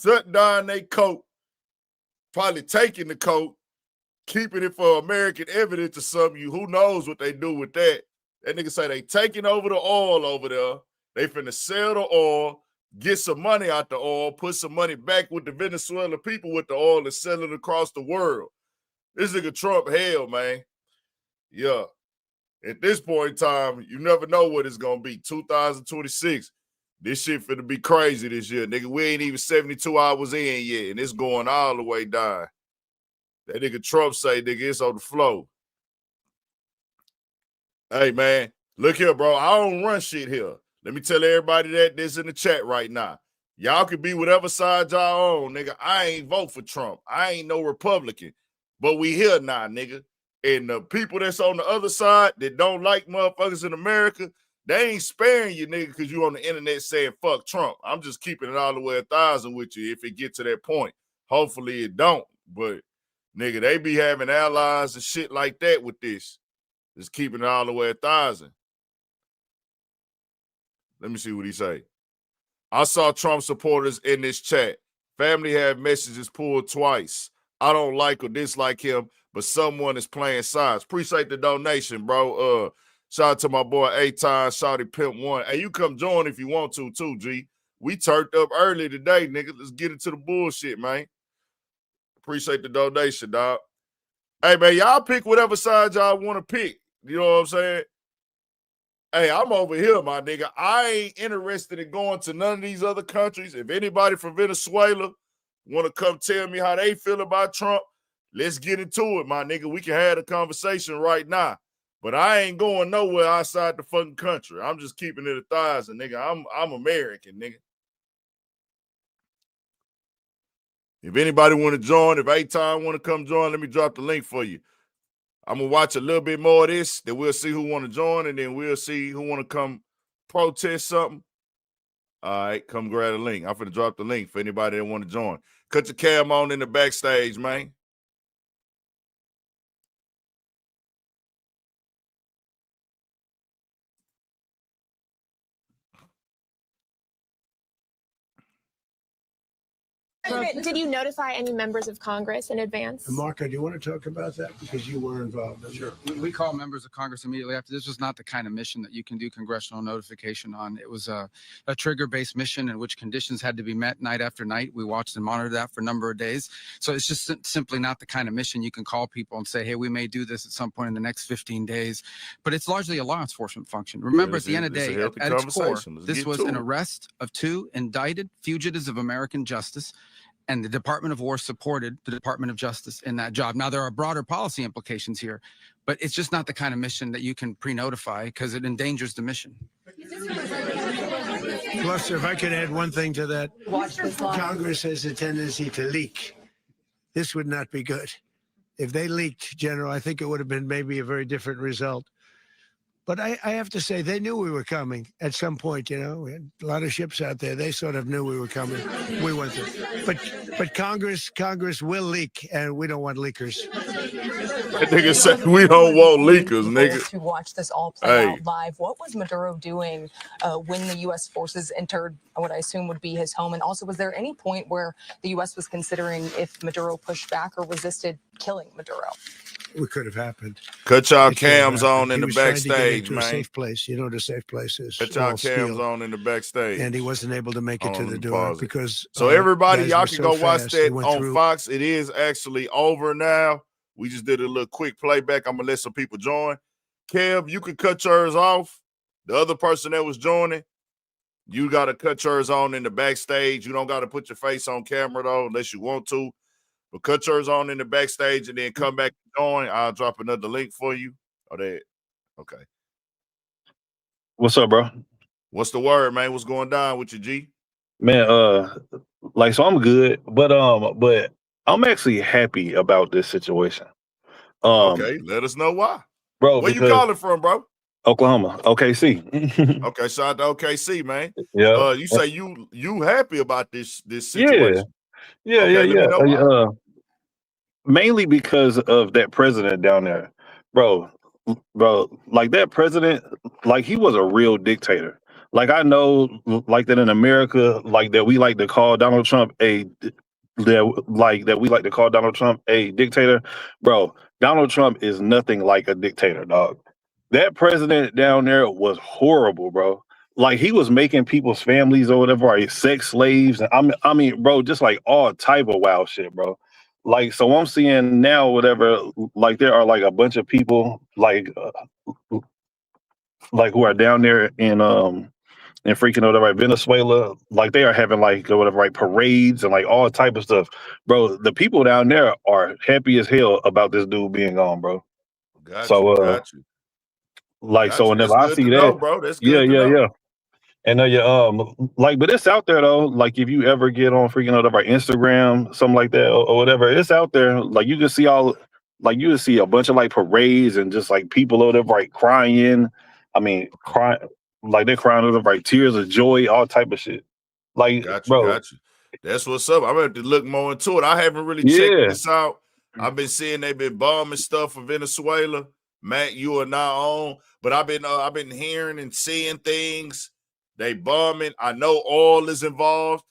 Speaker 2: shut down their coat, probably taking the coat, keeping it for American evidence or something. Who knows what they do with that? That nigga say they taking over the oil over there. They finna sell the oil, get some money out the oil, put some money back with the Venezuelan people with the oil and sell it across the world. This nigga Trump hell, man. Yeah. At this point in time, you never know what it's gonna be. 2026. This shit finna be crazy this year. Nigga, we ain't even 72 hours in yet, and it's going all the way down. That nigga Trump say, nigga, it's on the flow. Hey, man, look here, bro. I don't run shit here. Let me tell everybody that this in the chat right now. Y'all can be whatever side y'all on, nigga. I ain't vote for Trump. I ain't no Republican. But we here now, nigga. And the people that's on the other side that don't like motherfuckers in America, they ain't sparing you, nigga, because you on the internet saying fuck Trump. I'm just keeping it all the way 1,000 with you if it get to that point. Hopefully it don't. But, nigga, they be having allies and shit like that with this. Just keeping it all the way 1,000. Let me see what he say. I saw Trump supporters in this chat. Family had messages pulled twice. I don't like or dislike him, but someone is playing sides. Appreciate the donation, bro. Shout out to my boy A-Time, Shawty Pimp 1. Hey, you come join if you want to, too, G. We turned up early today, nigga. Let's get into the bullshit, man. Appreciate the donation, dog. Hey, man, y'all pick whatever side y'all want to pick. You know what I'm saying? Hey, I'm over here, my nigga. I ain't interested in going to none of these other countries. If anybody from Venezuela want to come tell me how they feel about Trump, let's get into it, my nigga. We can have a conversation right now. But I ain't going nowhere outside the fucking country. I'm just keeping it 1,000, nigga. I'm American, nigga. If anybody want to join, if A-Time want to come join, let me drop the link for you. I'm going to watch a little bit more of this, then we'll see who want to join, and then we'll see who want to come protest something. All right, come grab the link. I'm going to drop the link for anybody that want to join. Cut your cam on in the backstage, man.
Speaker 8: Did you notify any members of Congress in advance?
Speaker 4: Marco, do you want to talk about that? Because you were involved in it.
Speaker 3: Sure. We call members of Congress immediately after. This was not the kind of mission that you can do congressional notification on. It was a trigger-based mission in which conditions had to be met night after night. We watched and monitored that for a number of days. So it's just simply not the kind of mission you can call people and say, hey, we may do this at some point in the next 15 days. But it's largely a law enforcement function. Remember, at the end of the day, at its core, this was an arrest of 2 indicted fugitives of American justice. And the Department of War supported the Department of Justice in that job. Now, there are broader policy implications here, but it's just not the kind of mission that you can pre-notify because it endangers the mission.
Speaker 4: Plus, if I could add one thing to that, Congress has a tendency to leak. This would not be good. If they leaked, General, I think it would have been maybe a very different result. But I have to say, they knew we were coming at some point, you know. We had a lot of ships out there. They sort of knew we were coming. We went there. But Congress will leak, and we don't want leakers.
Speaker 2: That nigga said we don't want leakers, nigga.
Speaker 6: To watch this all play out live, what was Maduro doing when the U.S. forces entered what I assume would be his home? And also, was there any point where the U.S. was considering if Maduro pushed back or resisted killing Maduro?
Speaker 4: It could have happened.
Speaker 2: Cut y'all cams on in the backstage,
Speaker 4: man. He was trying to get into
Speaker 2: man.
Speaker 4: a safe place. You know what a safe place is.
Speaker 2: Cut y'all cams on in the backstage.
Speaker 4: And he wasn't able to make it to the door because.
Speaker 2: So everybody, y'all can go watch that on Fox. It is actually over now. We just did a little quick playback. I'm gonna let some people join. Kev, you can cut yours off. The other person that was joining, you gotta cut yours on in the backstage. You don't gotta put your face on camera though, unless you want to. But cut yours on in the backstage and then come back and join. I'll drop another link for you. Oh, that okay.
Speaker 20: What's up, bro?
Speaker 2: What's the word, man? What's going down with you, G?
Speaker 20: Man, like, so I'm good, but I'm actually happy about this situation.
Speaker 2: Okay, let us know why.
Speaker 20: Bro,
Speaker 2: Where you
Speaker 20: because
Speaker 2: calling from, bro?
Speaker 20: Oklahoma, OKC.
Speaker 2: Okay, shout out to OKC, man.
Speaker 20: Yeah.
Speaker 2: You say you happy about this
Speaker 20: Yeah.
Speaker 2: situation.
Speaker 20: Yeah,
Speaker 2: Okay, let me know why.
Speaker 20: mainly because of that president down there, bro. Bro, like that president, like he was a real dictator. Like I know, like that in America, like that we like to call Donald Trump that we like to call Donald Trump a dictator. Bro, Donald Trump is nothing like a dictator, dog. That president down there was horrible, bro. Like he was making people's families or whatever like sex slaves, and I mean, bro, just like all type of wild shit, bro. Like, so I'm seeing now, whatever, like there are like a bunch of people like who are down there in freaking whatever like Venezuela, like they are having like whatever like parades and like all type of stuff, bro. The people down there are happy as hell about this dude being gone, bro.
Speaker 2: Got you,
Speaker 20: So
Speaker 2: got you,
Speaker 20: like
Speaker 2: got
Speaker 20: so
Speaker 2: you. That's
Speaker 20: whenever I
Speaker 2: good
Speaker 20: see
Speaker 2: to
Speaker 20: that,
Speaker 2: know, bro. That's
Speaker 20: yeah,
Speaker 2: good to
Speaker 20: yeah,
Speaker 2: know.
Speaker 20: yeah. And yeah, like, but it's out there though. Like, if you ever get on freaking whatever Instagram, something like that, or whatever, it's out there. Like, you can see like, you can see a bunch of like parades and just like people over there like crying. I mean, crying, like they're crying over like tears of joy, all type of shit. Like,
Speaker 2: Got you,
Speaker 20: bro,
Speaker 2: got you. That's what's up. I'm gonna have to look more into it. I haven't really checked
Speaker 20: yeah,
Speaker 2: this out. I've been seeing they've been bombing stuff for Venezuela. Matt, you are not on, but I've been hearing and seeing things. They bombing. I know oil is involved.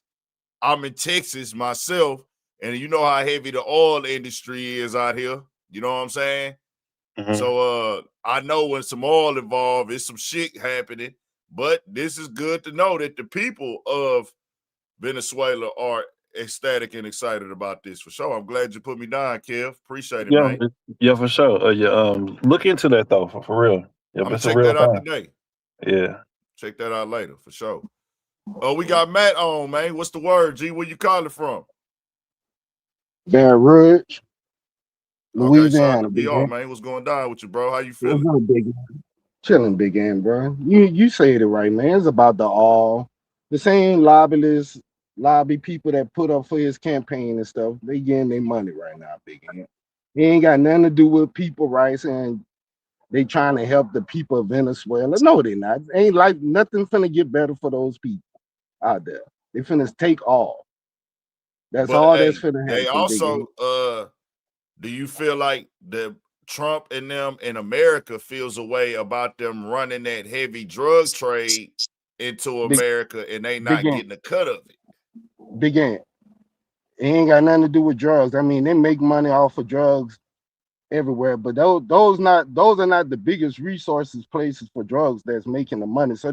Speaker 2: I'm in Texas myself, and you know how heavy the oil industry is out here. You know what I'm saying?
Speaker 20: mhm.
Speaker 2: So I know when some oil involved, there's some shit happening. But this is good to know that the people of Venezuela are ecstatic and excited about this for sure. I'm glad you put me down, Kev. Appreciate it,
Speaker 20: Yeah,
Speaker 2: man.
Speaker 20: yeah, for sure. Yeah, look into that though, for real.
Speaker 2: I'm
Speaker 20: Yep,
Speaker 2: gonna
Speaker 20: it's a
Speaker 2: check
Speaker 20: real
Speaker 2: that out
Speaker 20: thing.
Speaker 2: today.
Speaker 20: Yeah.
Speaker 2: Check that out later for sure. Oh, we got Matt on, man. What's the word, G? Where you calling from?
Speaker 21: Baton Rouge,
Speaker 2: Okay, shout out
Speaker 21: Louisiana,
Speaker 2: to
Speaker 21: big
Speaker 2: PR,
Speaker 21: man.
Speaker 2: man. What's going down with you, bro? How you
Speaker 21: What's
Speaker 2: feeling?
Speaker 21: up, big man? Chilling, big man, bro. You said it right, man. It's about the same lobby people that put up for his campaign and stuff. They getting their money right now, big man. It ain't got nothing to do with people rights and they trying to help the people of Venezuela. No, they not. Ain't like nothing finna get better for those people out there. They finna take all. That's
Speaker 2: But
Speaker 21: all that's
Speaker 2: hey,
Speaker 21: finna
Speaker 2: they
Speaker 21: happen, big man.
Speaker 2: also do you feel like the Trump and them in America feels a way about them running that heavy drug trade into
Speaker 21: Big,
Speaker 2: America and they
Speaker 21: big
Speaker 2: not
Speaker 21: game,
Speaker 2: getting a cut of it?
Speaker 21: big game. It ain't got nothing to do with drugs. I mean, they make money off of drugs everywhere, but those are not the biggest resources places for drugs that's making the money. So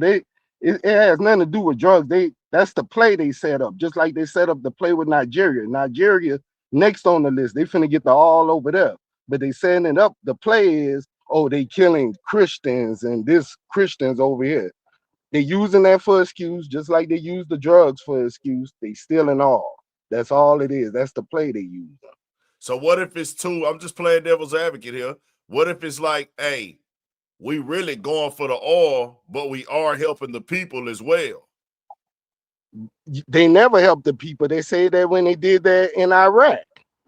Speaker 21: it has nothing to do with drugs. That's the play they set up, just like they set up the play with Nigeria. Nigeria next on the list. They finna get the all over there. But they setting it up. The play is, oh, they killing Christians and this Christians over here. They using that for excuse, just like they use the drugs for excuse. They stealing all. That's all it is. That's the play they use.
Speaker 2: So what if it's two? I'm just playing devil's advocate here. What if it's like, hey, we really going for the oil, but we are helping the people as well?
Speaker 21: They never helped the people. They say that when they did that in Iraq,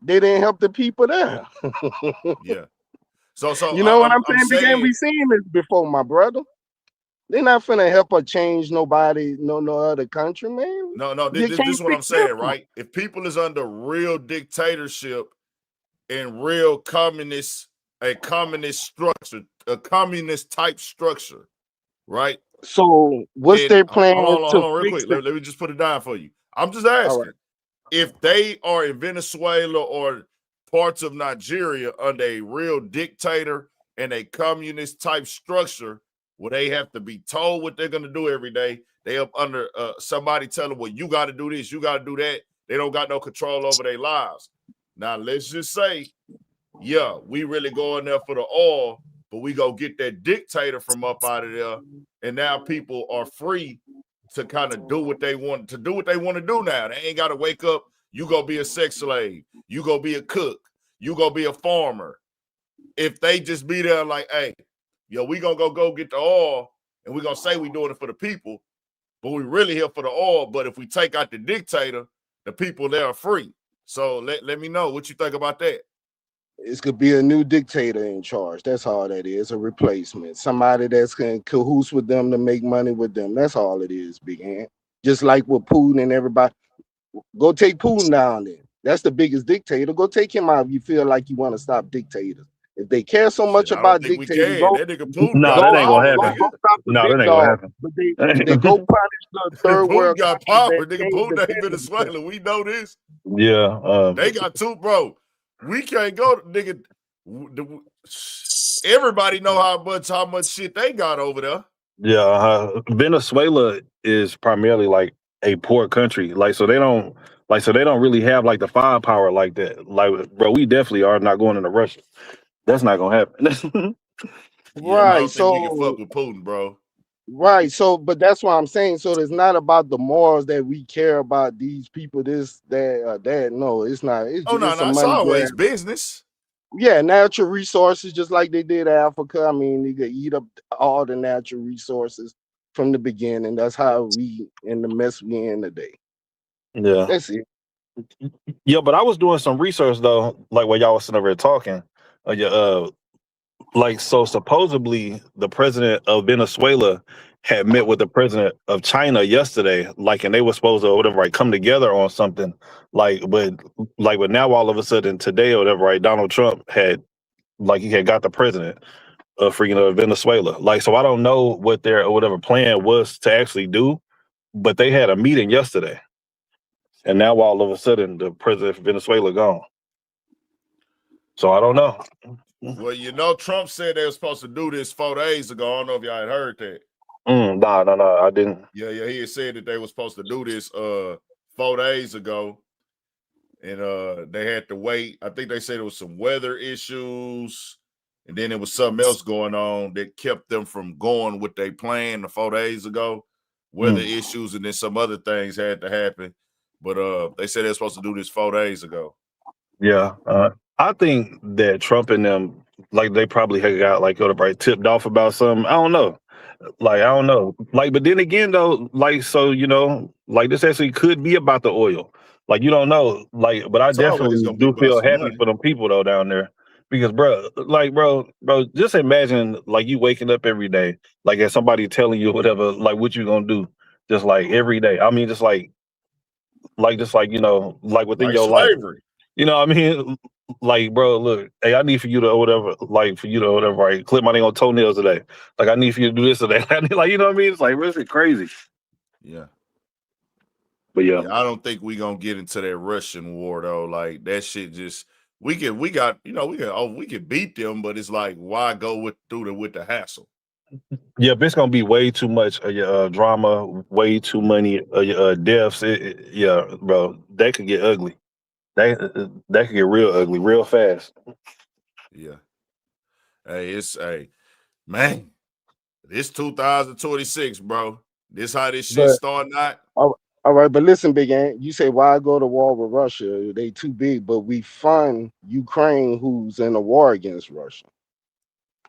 Speaker 21: they didn't help the people there.
Speaker 2: Yeah. So
Speaker 21: You know what I'm
Speaker 2: I'm
Speaker 21: saying? Again,
Speaker 2: saying,
Speaker 21: we seen this before, my brother. They're not finna help or change nobody, no other country, man.
Speaker 2: no,
Speaker 21: You
Speaker 2: this
Speaker 21: can't
Speaker 2: is what I'm
Speaker 21: fix
Speaker 2: saying,
Speaker 21: them.
Speaker 2: right? If people is under real dictatorship and real a communist structure, a communist type structure, right?
Speaker 21: So what's
Speaker 2: Then
Speaker 21: their plan
Speaker 2: hold
Speaker 21: to
Speaker 2: on real
Speaker 21: fix
Speaker 2: quick.
Speaker 21: it?
Speaker 2: Let me just put it down for you. I'm just
Speaker 21: All right.
Speaker 2: asking if they are in Venezuela or parts of Nigeria under a real dictator and a communist type structure where they have to be told what they're going to do every day. They up under somebody tell them, well, you got to do this, you got to do that. They don't got no control over their lives. Now, let's just say, yeah, we really going there for the oil, but we go get that dictator from up out of there. And now people are free to kind of do what they want to do now. They ain't got to wake up. You go be a sex slave. You go be a cook. You go be a farmer. If they just be there like, hey, yo, we gonna go get the oil and we gonna say we doing it for the people, but we really here for the oil. But if we take out the dictator, the people there are free. So let me know what you think about that.
Speaker 21: It's could be a new dictator in charge. That's all that is. A replacement. Somebody that's in cahoots with them to make money with them. That's all it is, Big Ant. Just like with Putin and everybody. Go take Putin down there. That's the biggest dictator. Go take him out if you feel like you want to stop dictators. If they care so much
Speaker 2: I don't
Speaker 21: about
Speaker 2: think we
Speaker 21: dictators,
Speaker 2: can.
Speaker 21: go,
Speaker 2: That nigga Putin
Speaker 20: No,
Speaker 2: got
Speaker 20: that ain't gonna
Speaker 2: power,
Speaker 20: happen.
Speaker 2: nigga.
Speaker 21: stop the
Speaker 20: No,
Speaker 21: big
Speaker 20: that ain't gonna
Speaker 21: dog.
Speaker 20: happen.
Speaker 21: But they go punish the third
Speaker 2: Putin
Speaker 21: world
Speaker 2: got
Speaker 21: countries
Speaker 2: power,
Speaker 21: that
Speaker 2: nigga.
Speaker 21: can't
Speaker 2: Putin ain't
Speaker 21: defend themselves.
Speaker 2: Venezuela. We know this.
Speaker 20: Yeah.
Speaker 2: They got two, bro. We can't go, nigga. Everybody know how much shit they got over there.
Speaker 20: Yeah. Venezuela is primarily like a poor country. So they don't really have like the firepower like that. Like, bro, we definitely are not going into Russia. That's not gonna happen.
Speaker 2: Yeah, I
Speaker 21: Right.
Speaker 2: don't think we can fuck
Speaker 21: So
Speaker 2: with Putin, bro.
Speaker 21: right. So but that's what I'm saying. So it's not about the morals that we care about these people, this, that. No, it's not.
Speaker 2: Oh no,
Speaker 21: It's a
Speaker 2: it's
Speaker 21: money grab.
Speaker 2: always business.
Speaker 21: Yeah, natural resources, just like they did Africa. I mean, they could eat up all the natural resources from the beginning. That's how we in the mess we in today.
Speaker 20: Yeah.
Speaker 21: That's it.
Speaker 20: Yeah, but I was doing some research though, like while y'all was sitting over there talking. So supposedly the president of Venezuela had met with the president of China yesterday, and they were supposed to or whatever, right, come together on something. But now all of a sudden today or whatever, right, Donald Trump he had got the president of Venezuela. So I don't know what their or whatever plan was to actually do, but they had a meeting yesterday. And now all of a sudden the president of Venezuela gone. So I don't know.
Speaker 2: Well, Trump said they were supposed to do this 4 days ago. I don't know if y'all had heard that.
Speaker 20: No, I didn't.
Speaker 2: Yeah, he had said that they were supposed to do this 4 days ago. And they had to wait. I think they said there was some weather issues, and then there was something else going on that kept them from going with their plan 4 days ago. Weather issues, and then some other things had to happen. But they said they're supposed to do this 4 days ago.
Speaker 20: Yeah. I think that Trump and them, they probably had got tipped off about something. I don't know. I don't know. But then again though, this actually could be about the oil. You don't know. But I
Speaker 2: It's always
Speaker 20: definitely
Speaker 2: gonna be
Speaker 20: do
Speaker 2: about
Speaker 20: feel
Speaker 2: some
Speaker 20: happy
Speaker 2: money.
Speaker 20: for them people though down there. Because bro, just imagine you waking up every day, and somebody telling you whatever, what you gonna do, just every day. I mean, just within
Speaker 2: Like
Speaker 20: your life.
Speaker 2: slavery.
Speaker 20: You know what I mean? Bro, look, hey, I need for you to or whatever, right, clip my name on toenails today. I need for you to do this today. You know what I mean? It's really crazy.
Speaker 2: Yeah.
Speaker 20: But yeah.
Speaker 2: I don't think we're gonna get into that Russian war though. That shit just we can beat them, but it's why go with the hassle?
Speaker 20: Yeah, but it's gonna be way too much drama, way too many deaths. Yeah, bro, that could get ugly. That could get real ugly real fast.
Speaker 2: Yeah. Hey, man, this 2026, bro. This how this shit
Speaker 21: But
Speaker 2: starting out.
Speaker 21: all right, but listen, Big Ant, you say why go to war with Russia? They too big, but we fund Ukraine, who's in a war against Russia.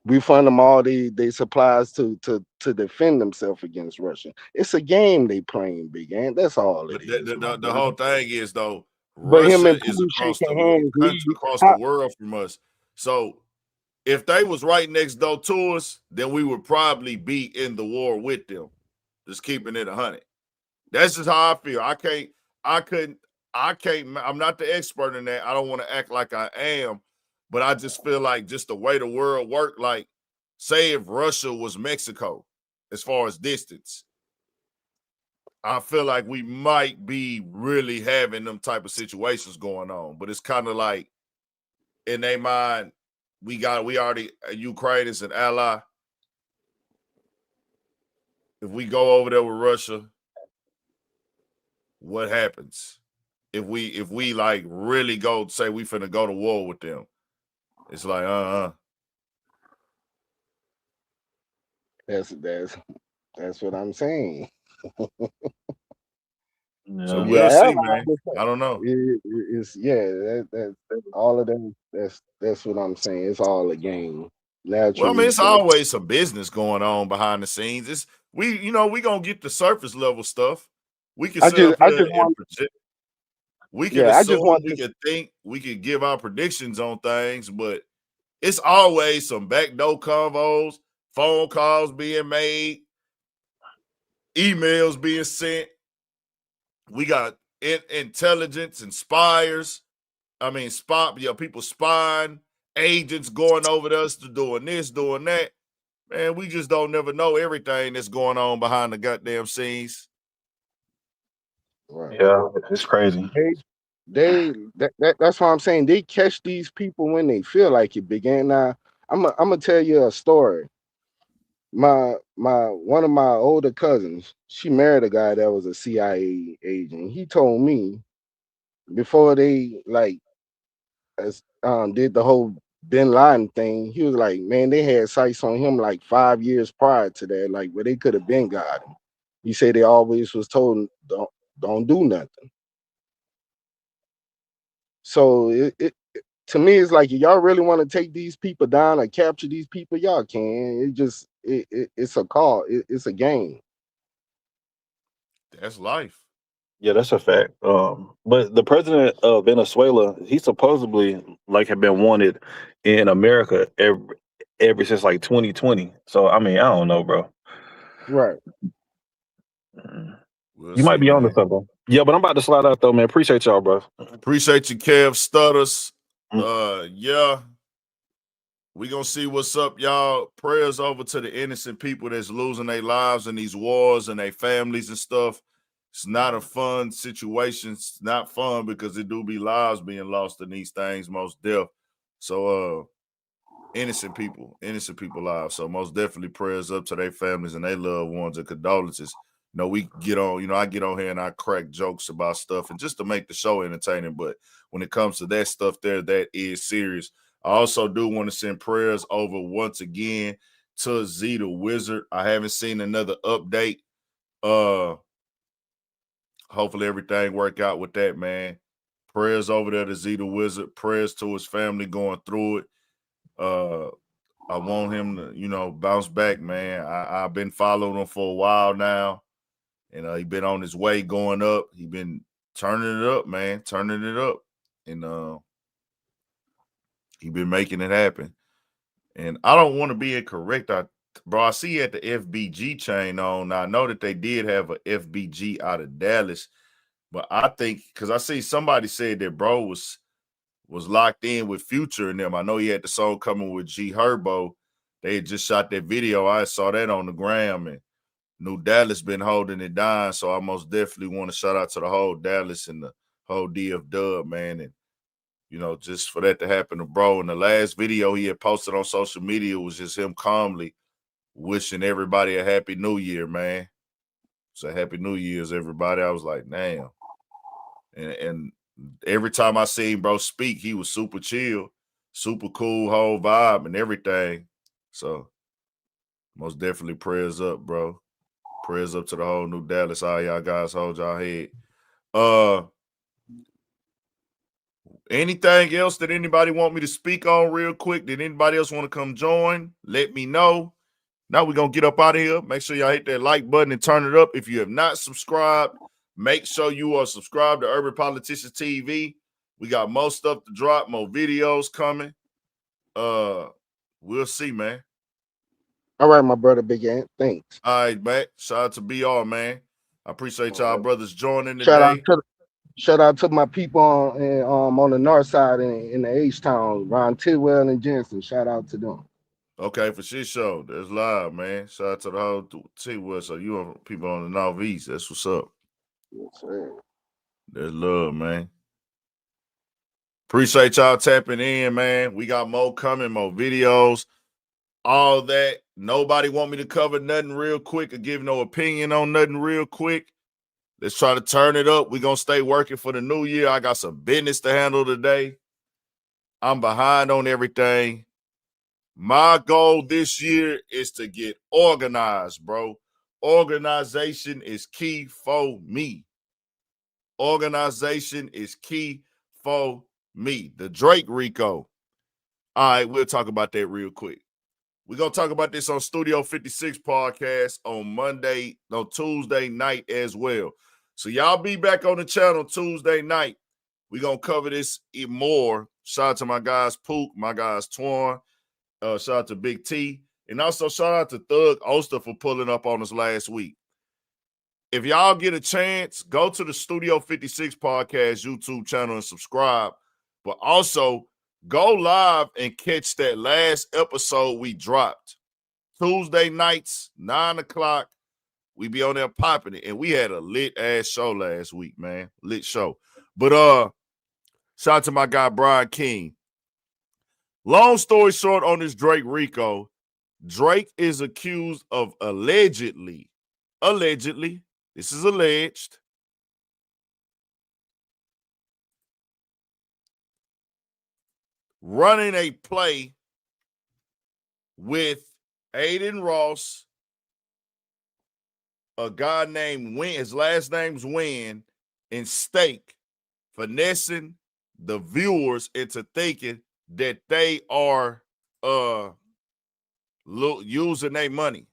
Speaker 21: We fund them all they supplies to defend themselves against Russia. It's a game they playing, Big Ant. That's all it is.
Speaker 2: The whole thing is though,
Speaker 21: But him
Speaker 2: Russia
Speaker 21: and
Speaker 2: is
Speaker 21: Putin
Speaker 2: across
Speaker 21: shaking
Speaker 2: the
Speaker 21: hands.
Speaker 2: across the world from us. So if they was right next door to us, then we would probably be in the war with them. Just keeping it 100. That's just how I feel. I'm not the expert in that. I don't want to act like I am, but I just feel like just the way the world worked, say if Russia was Mexico as far as distance, I feel like we might be really having them type of situations going on. But it's kind of like in their mind, we already Ukraine is an ally. If we go over there with Russia, what happens? If we really go say we finna go to war with them, it's
Speaker 21: That's what I'm saying.
Speaker 2: So we'll see, man. I don't know.
Speaker 21: It's that all of them. That's what I'm saying. It's all a game.
Speaker 2: Well, I mean, it's always some business going on behind the scenes. It's we gonna get the surface level stuff. We can sit up here and project. we can assume, we can think, we can give our predictions on things, but it's always some backdoor convos, phone calls being made, emails being sent. We got intelligence and spies. I mean, people spying, agents going over to us to doing this, doing that. Man, we just don't never know everything that's going on behind the goddamn scenes.
Speaker 21: Right.
Speaker 20: Yeah, it's crazy.
Speaker 21: That's why I'm saying they catch these people when they feel like it. Began now. I'm gonna tell you a story. My one of my older cousins, she married a guy that was a CIA agent. He told me before they did the whole Bin Laden thing, he was like, man, they had sights on him like 5 years prior to that, like where they could have been got him. He said they always was told don't do nothing. So to me, it's like, if y'all really want to take these people down or capture these people, y'all can. It's a call. It's a game.
Speaker 2: That's life.
Speaker 20: Yeah, that's a fact. But the president of Venezuela, he supposedly had been wanted in America ever since like 2020. So I mean, I don't know, bro.
Speaker 21: Right.
Speaker 20: You might be on to something. Yeah, but I'm about to slide out though, man. Appreciate y'all, bro.
Speaker 2: Appreciate you, Kev Stutters. Yeah. We gonna see what's up, y'all. Prayers over to the innocent people that's losing their lives in these wars and their families and stuff. It's not a fun situation. It's not fun because it do be lives being lost in these things, most deaf. So innocent people lives. So most definitely prayers up to their families and their loved ones and condolences. We get on, I get on here and I crack jokes about stuff and just to make the show entertaining. But when it comes to that stuff there, that is serious. I also do want to send prayers over once again to Z the Wizard. I haven't seen another update. Hopefully everything work out with that, man. Prayers over there to Z the Wizard. Prayers to his family going through it. I want him to, bounce back, man. I've been following him for a while now. And he been on his way going up. He been turning it up, man. Turning it up. And he been making it happen. And I don't want to be incorrect. I see at the FBG chain on. Now, I know that they did have a FBG out of Dallas, but I think because I see somebody said that bro was locked in with Future and them. I know he had the song coming with G Herbo. They had just shot that video. I saw that on the gram, and New Dallas been holding it down. So I most definitely want to shout out to the whole Dallas and the whole DF Dub, man. And just for that to happen to bro. And the last video he had posted on social media was just him calmly wishing everybody a happy new year, man. So happy New Year's, everybody. I was like, damn. And every time I seen bro speak, he was super chill, super cool, whole vibe and everything. So most definitely prayers up, bro. Prayers up to the whole New Dallas. All y'all guys hold y'all head. Anything else that anybody want me to speak on real quick? Did anybody else want to come join? Let me know. Now we're going to get up out of here. Make sure y'all hit that like button and turn it up. If you have not subscribed, make sure you are subscribed to Urban Politicians TV. We got more stuff to drop, more videos coming. We'll see, man.
Speaker 21: All right, my brother, Big Ant. Thanks.
Speaker 2: All right, man. Shout out to BR, man. I appreciate y'all brothers joining today.
Speaker 21: Shout out to my people on the north side in the H-Town, Ron Tidwell and Jensen. Shout out to them.
Speaker 2: Okay, for shit show. That's live, man. Shout out to the whole Tidwell. So you are people on the Northeast. That's what's up.
Speaker 21: Yes, sir.
Speaker 2: There's love, man. Appreciate y'all tapping in, man. We got more coming, more videos, all that. Nobody want me to cover nothing real quick or give no opinion on nothing real quick. Let's try to turn it up. We're going to stay working for the new year. I got some business to handle today. I'm behind on everything. My goal this year is to get organized, bro. Organization is key for me. Organization is key for me. The Drake Rico. All right, we'll talk about that real quick. We're going to talk about this on Studio 56 podcast on Tuesday night as well. So y'all be back on the channel Tuesday night. We're going to cover this more. Shout out to my guys Pook, my guys Twan. Shout out to Big T. And also shout out to Thug Oster for pulling up on us last week. If y'all get a chance, go to the Studio 56 Podcast YouTube channel and subscribe. But also, go live and catch that last episode we dropped. Tuesday nights, 9 o'clock. We be on there popping it. And we had a lit-ass show last week, man. Lit show. But shout out to my guy, Brian King. Long story short on this Drake Rico, Drake is accused of allegedly, this is alleged, running a play with Aiden Ross, a guy named Wynn, his last name's Wynn, and Stake, finessing the viewers into thinking that they are using their money.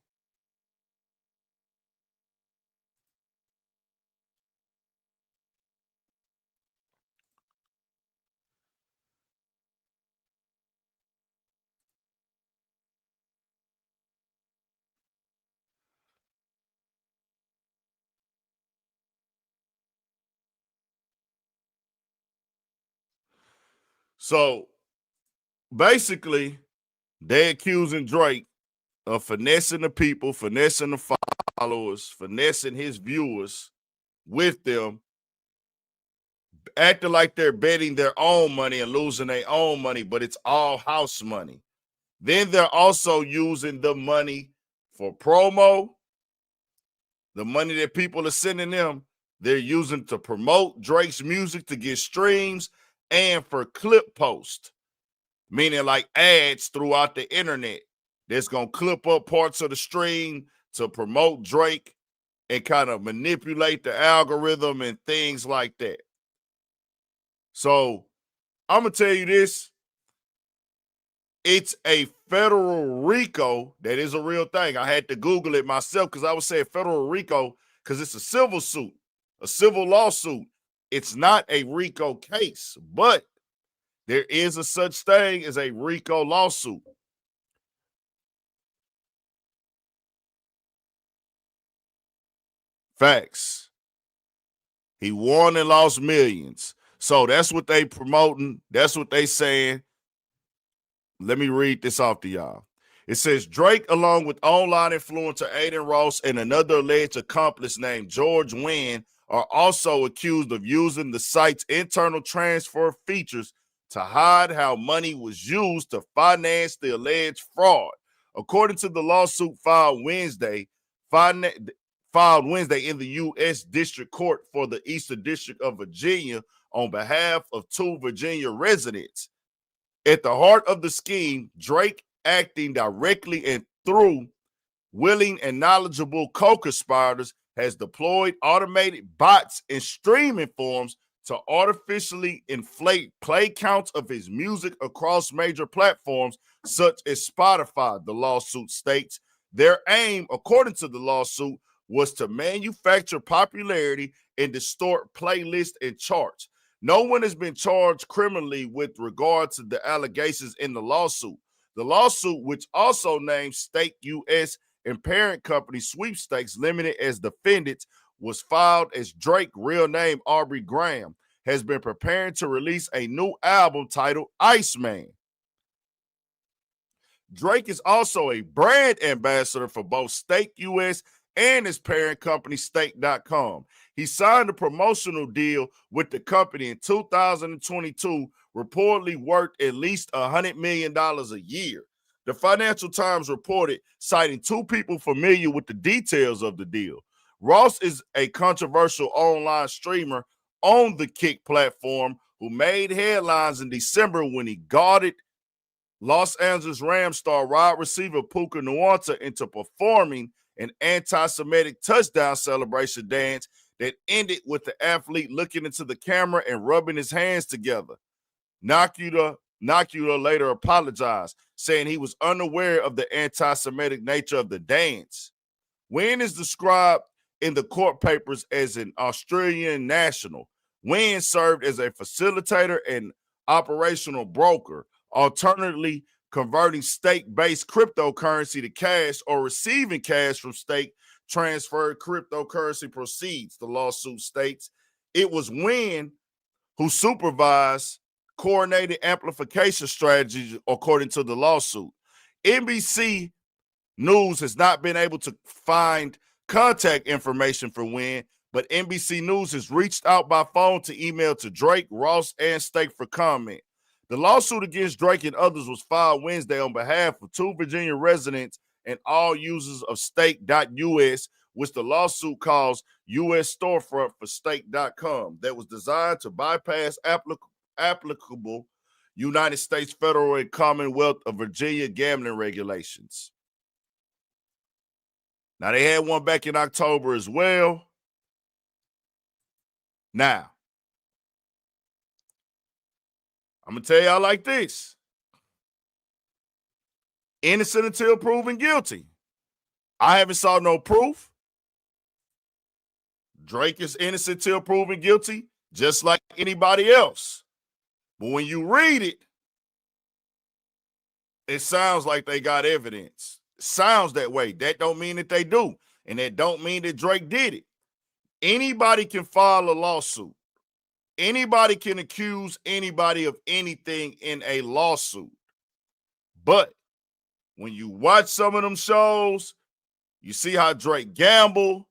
Speaker 2: So basically, they're accusing Drake of finessing the people, finessing the followers, finessing his viewers with them, acting like they're betting their own money and losing their own money, but it's all house money. Then they're also using the money for promo, the money that people are sending them, they're using to promote Drake's music to get streams and for clip post, meaning like ads throughout the internet that's going to clip up parts of the stream to promote Drake and kind of manipulate the algorithm and things like that. So I'm going to tell you this. It's a federal RICO. That is a real thing. I had to Google it myself because I was saying federal RICO because it's a civil suit, a civil lawsuit. It's not a RICO case, but there is a such thing as a RICO lawsuit. Facts. He won and lost millions. So that's what they promoting. That's what they saying. Let me read this off to y'all. It says Drake, along with online influencer Aiden Ross and another alleged accomplice named George Wynn, are also accused of using the site's internal transfer features to hide how money was used to finance the alleged fraud. According to the lawsuit filed Wednesday in the U.S. District Court for the Eastern District of Virginia on behalf of two Virginia residents. At the heart of the scheme, Drake, acting directly and through willing and knowledgeable co-conspirators, has deployed automated bots and streaming forms to artificially inflate play counts of his music across major platforms such as Spotify, the lawsuit states. Their aim, according to the lawsuit, was to manufacture popularity and distort playlists and charts. No one has been charged criminally with regard to the allegations in the lawsuit. The lawsuit, which also names Stake US and parent company Sweepstakes Limited as defendants, was filed as Drake, real name Aubrey Graham, has been preparing to release a new album titled Iceman. Drake is also a brand ambassador for both Stake US and his parent company, Stake.com. He signed a promotional deal with the company in 2022, reportedly worth at least $100 million a year. The Financial Times reported, citing two people familiar with the details of the deal. Ross is a controversial online streamer on the Kick platform who made headlines in December when he guarded Los Angeles Rams star wide receiver Puka Nwaneri into performing an anti-Semitic touchdown celebration dance that ended with the athlete looking into the camera and rubbing his hands together. Nwaneri later apologized, saying he was unaware of the anti-Semitic nature of the dance. Wynn is described in the court papers as an Australian national, Wynn served as a facilitator and operational broker, alternately converting stake-based cryptocurrency to cash or receiving cash from stake-transferred cryptocurrency proceeds, the lawsuit states. It was Wynn who supervised coordinated amplification strategies, according to the lawsuit. NBC News has not been able to find contact information for Wynn, but NBC News has reached out by phone to email to Drake, Ross, and Stake for comment. The lawsuit against Drake and others was filed Wednesday on behalf of 2 Virginia residents and all users of stake.us, which the lawsuit calls U.S. storefront for stake.com, that was designed to bypass applicable United States federal and Commonwealth of Virginia gambling regulations. Now, they had one back in October as well. Now, I'm going to tell y'all like this. Innocent until proven guilty. I haven't saw no proof. Drake is innocent until proven guilty, just like anybody else. But when you read it, it sounds like they got evidence. It sounds that way. That don't mean that they do. And that don't mean that Drake did it. Anybody can file a lawsuit. Anybody can accuse anybody of anything in a lawsuit. But when you watch some of them shows, you see how Drake gamble.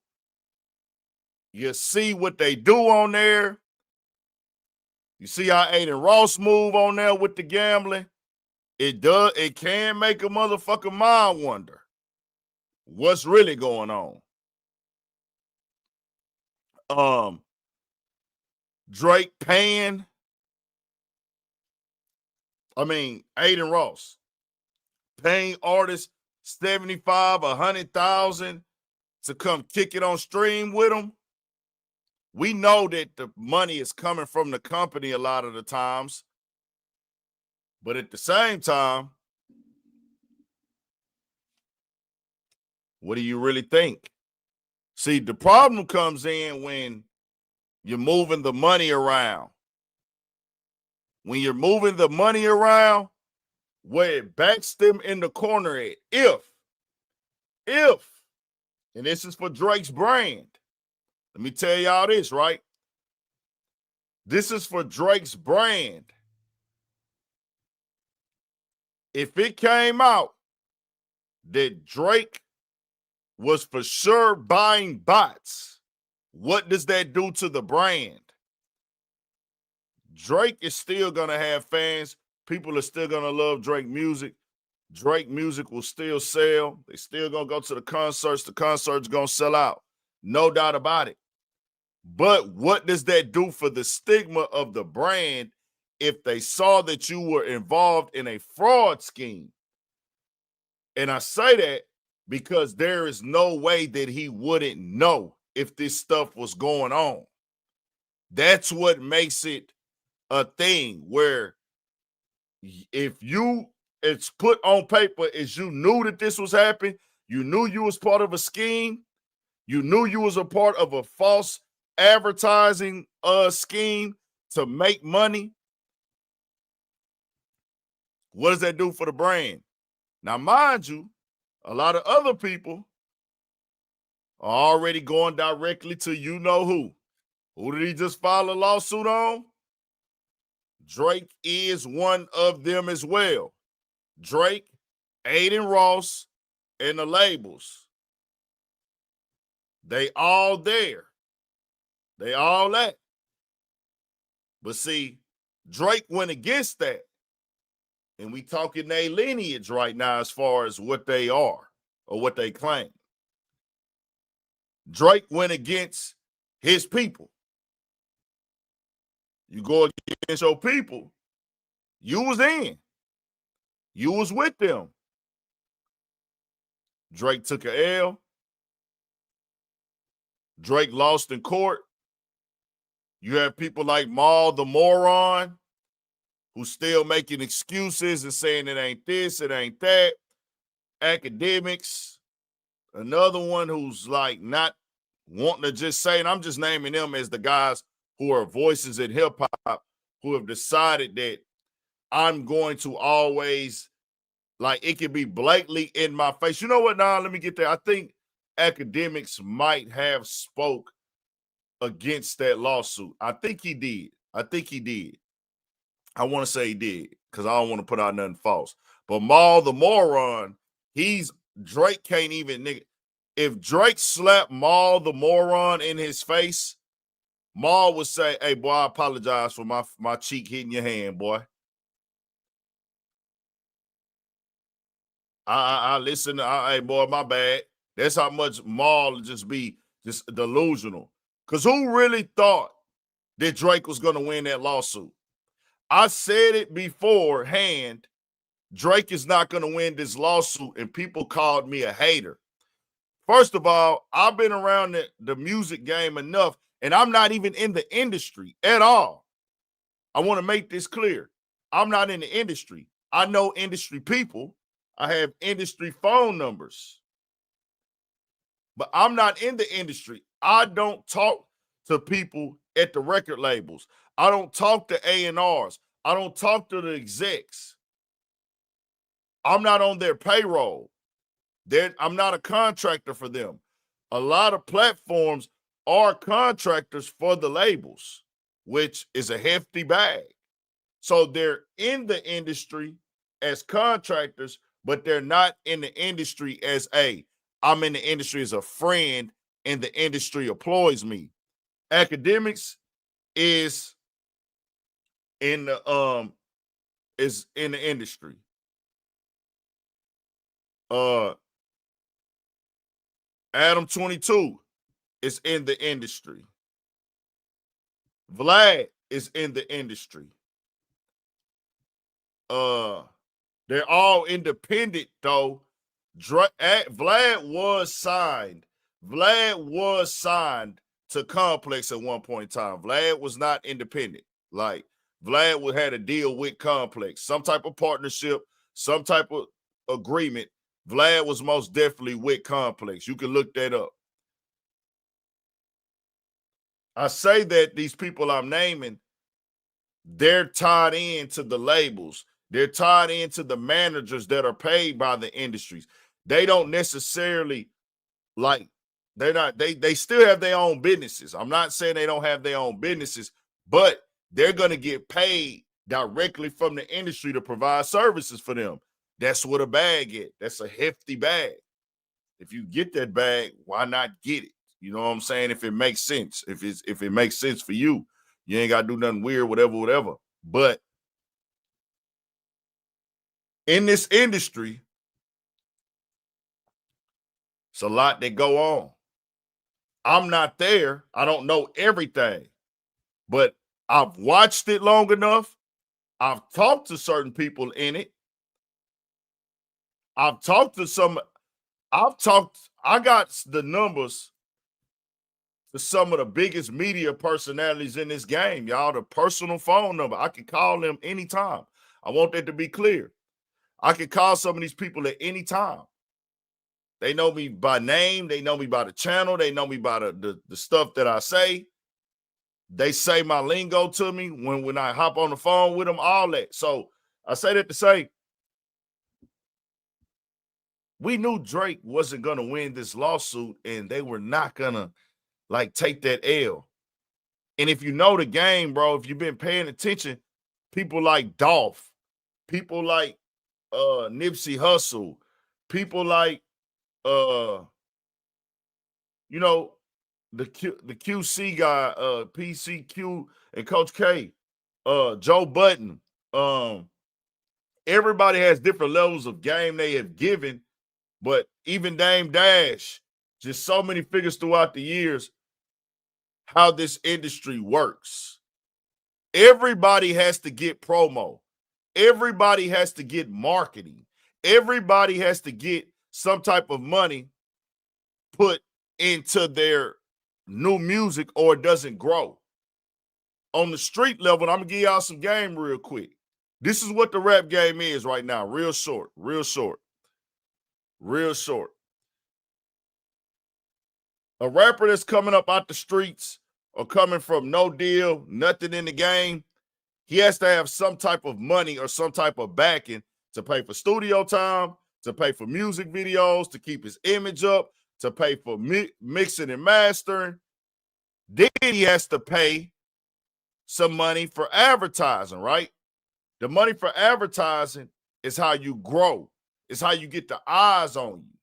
Speaker 2: You see what they do on there. You see how Aiden Ross move on there with the gambling. It can make a motherfucker mind wonder what's really going on. Drake paying, Aiden Ross paying artists $75,000, $100,000 to come kick it on stream with him. We know that the money is coming from the company a lot of the times. But at the same time, what do you really think? See, the problem comes in when you're moving the money around. When you're moving the money around, where it backs them in the corner at, if, and this is for Drake's brand. Let me tell y'all this, right? This is for Drake's brand. If it came out that Drake was for sure buying bots, what does that do to the brand? Drake is still going to have fans. People are still going to love Drake music. Drake music will still sell. They still going to go to the concerts. The concerts going to sell out. No doubt about it. But what does that do for the stigma of the brand if they saw that you were involved in a fraud scheme? And I say that because there is no way that he wouldn't know if this stuff was going on. That's what makes it a thing where if it's put on paper as you knew that this was happening, you knew you was part of a scheme, you knew you was a part of a false advertising scheme to make money. What does that do for the brand? Now, mind you, a lot of other people are already going directly to you know who. Who did he just file a lawsuit on? Drake is one of them as well. Drake, Aiden Ross, and the labels. They all there. They all that. But see, Drake went against that. And we talking their lineage right now as far as what they are or what they claim. Drake went against his people. You go against your people, you was in. You was with them. Drake took an L. Drake lost in court. You have people like Maul the moron who's still making excuses and saying it ain't this, it ain't that. Academics. Another one who's like not wanting to just say, and I'm just naming them as the guys who are voices in hip hop who have decided that I'm going to always, like, it can be blatantly in my face. You know what? Now, let me get there. I think Academics might have spoke against that lawsuit. I think he did. I want to say he did because I don't want to put out nothing false. But Maul the moron, Drake can't even, nigga. If Drake slapped Maul the moron in his face, Maul would say, "Hey, boy, I apologize for my cheek hitting your hand, boy. I listen. Hey, boy, my bad." That's how much Maul just be just delusional. Because who really thought that Drake was going to win that lawsuit? I said it beforehand. Drake is not going to win this lawsuit, and people called me a hater. First of all, I've been around the music game enough, and I'm not even in the industry at all. I want to make this clear. I'm not in the industry. I know industry people. I have industry phone numbers. But I'm not in the industry. I don't talk to people at the record labels. I don't talk to A&Rs. I don't talk to the execs. I'm not on their payroll. I'm not a contractor for them. A lot of platforms are contractors for the labels, which is a hefty bag. So they're in the industry as contractors, but they're not in the industry as I'm in the industry as a friend, and the industry employs me. Academics is in the industry. Adam 22 is in the industry. Vlad is in the industry. They're all independent though. Vlad was signed. To Complex at one point in time. Vlad was not independent. Like, Vlad had a deal with Complex, some type of partnership, some type of agreement. Vlad was most definitely with Complex. You can look that up. I say that these people I'm naming, they're tied into the labels. They're tied into the managers that are paid by the industries. They don't necessarily they still have their own businesses. I'm not saying they don't have their own businesses, but they're going to get paid directly from the industry to provide services for them. That's what a bag is. That's a hefty bag. If you get that bag, why not get it? You know what I'm saying? If it makes sense, if it makes sense for you, you ain't got to do nothing weird, whatever. But in this industry, it's a lot that go on. I'm not there. I don't know everything, but I've watched it long enough. I've talked to certain people in it. I got the numbers to some of the biggest media personalities in this game, y'all. The personal phone number. I can call them anytime. I want that to be clear. I can call some of these people at any time. They know me by name. They know me by the channel. They know me by the stuff that I say. They say my lingo to me when I hop on the phone with them, all that. So I say that to say, we knew Drake wasn't going to win this lawsuit, and they were not going to take that L. And if you know the game, bro, if you've been paying attention, people like Dolph, people like Nipsey Hussle, people like the QC guy, PCQ and Coach K, Joe Budden. Everybody has different levels of game they have given, but even Dame Dash, just so many figures throughout the years, how this industry works. Everybody has to get promo. Everybody has to get marketing. Everybody has to get some type of money put into their new music or it doesn't grow. On the street level, I'm going to give y'all some game real quick. This is what the rap game is right now. Real short. A rapper that's coming up out the streets or coming from no deal, nothing in the game, he has to have some type of money or some type of backing to pay for studio time, to pay for music videos, to keep his image up, to pay for mixing and mastering. Then he has to pay some money for advertising, right? The money for advertising is how you grow. It's how you get the eyes on you.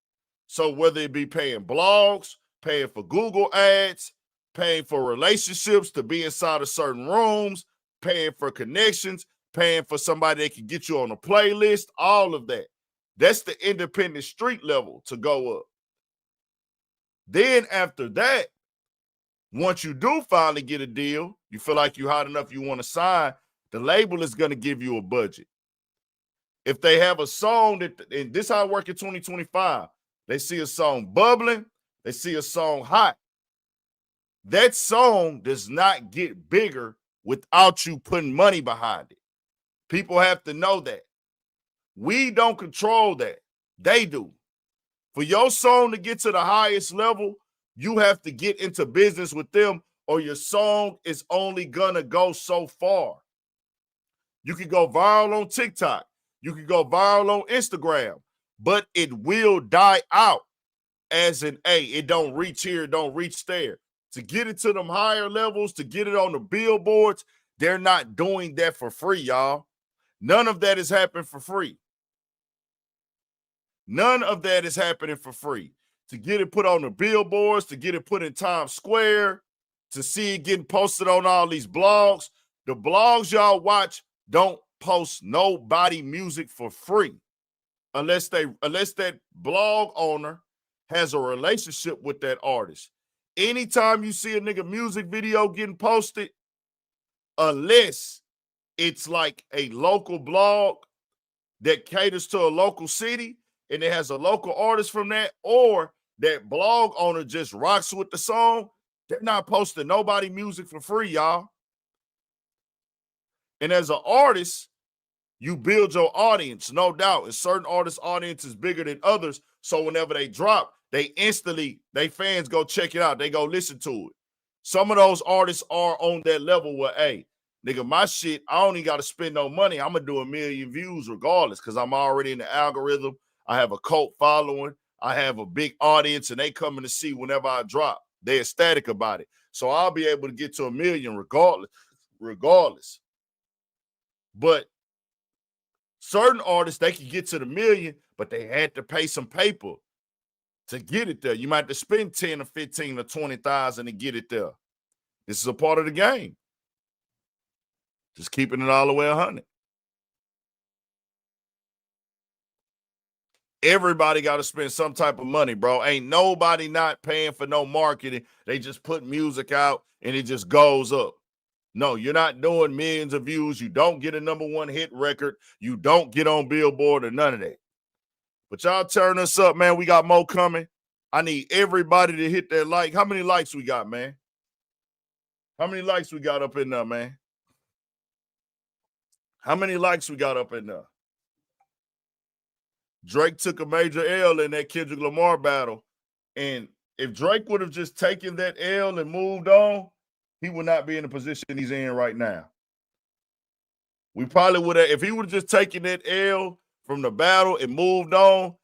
Speaker 2: So whether it be paying blogs, paying for Google ads, paying for relationships to be inside of certain rooms, paying for connections, paying for somebody that can get you on a playlist, all of that. That's the independent street level to go up. Then after that, once you do finally get a deal, you feel like you're hot enough, you want to sign, the label is going to give you a budget. If they have a song and this how it work in 2025, they see a song bubbling, they see a song hot. That song does not get bigger without you putting money behind it. People have to know that. We don't control that. They do. For your song to get to the highest level, you have to get into business with them, or your song is only gonna go so far. You can go viral on TikTok. You can go viral on Instagram, but it will die out as in, it don't reach here, don't reach there. To get it to them higher levels, to get it on the billboards, they're not doing that for free, y'all. None of that is happening for free. None of that is happening for free. To get it put on the billboards, to get it put in Times Square, to see it getting posted on all these blogs. The blogs y'all watch don't post nobody music for free unless that blog owner has a relationship with that artist. Anytime you see a nigga music video getting posted, unless it's like a local blog that caters to a local city and it has a local artist from that, or that blog owner just rocks with the song, they're not posting nobody music for free, y'all. And as an artist, you build your audience, no doubt. And certain artists' audience is bigger than others. So whenever they drop, they fans go check it out. They go listen to it. Some of those artists are on that level where, hey, nigga, my shit, I don't even got to spend no money. I'm going to do 1 million views regardless because I'm already in the algorithm. I have a cult following. I have a big audience, and they coming to see whenever I drop. They're ecstatic about it. So I'll be able to get to 1 million regardless. But certain artists, they can get to the million, but they had to pay some paper to get it there. You might have to spend 10 or 15 or 20,000 to get it there. This is a part of the game. Just keeping it all the way 100. Everybody got to spend some type of money, bro. Ain't nobody not paying for no marketing. They just put music out and it just goes up. No, you're not doing millions of views. You don't get a #1 hit record. You don't get on Billboard or none of that. But y'all turn us up, man. We got more coming. I need everybody to hit that like. How many likes we got, man? How many likes we got up in there, man? How many likes we got up in there? Drake took a major L in that Kendrick Lamar battle. And if Drake would have just taken that L and moved on, he would not be in the position he's in right now. We probably would have, if he would have just taken that L from the battle and moved on,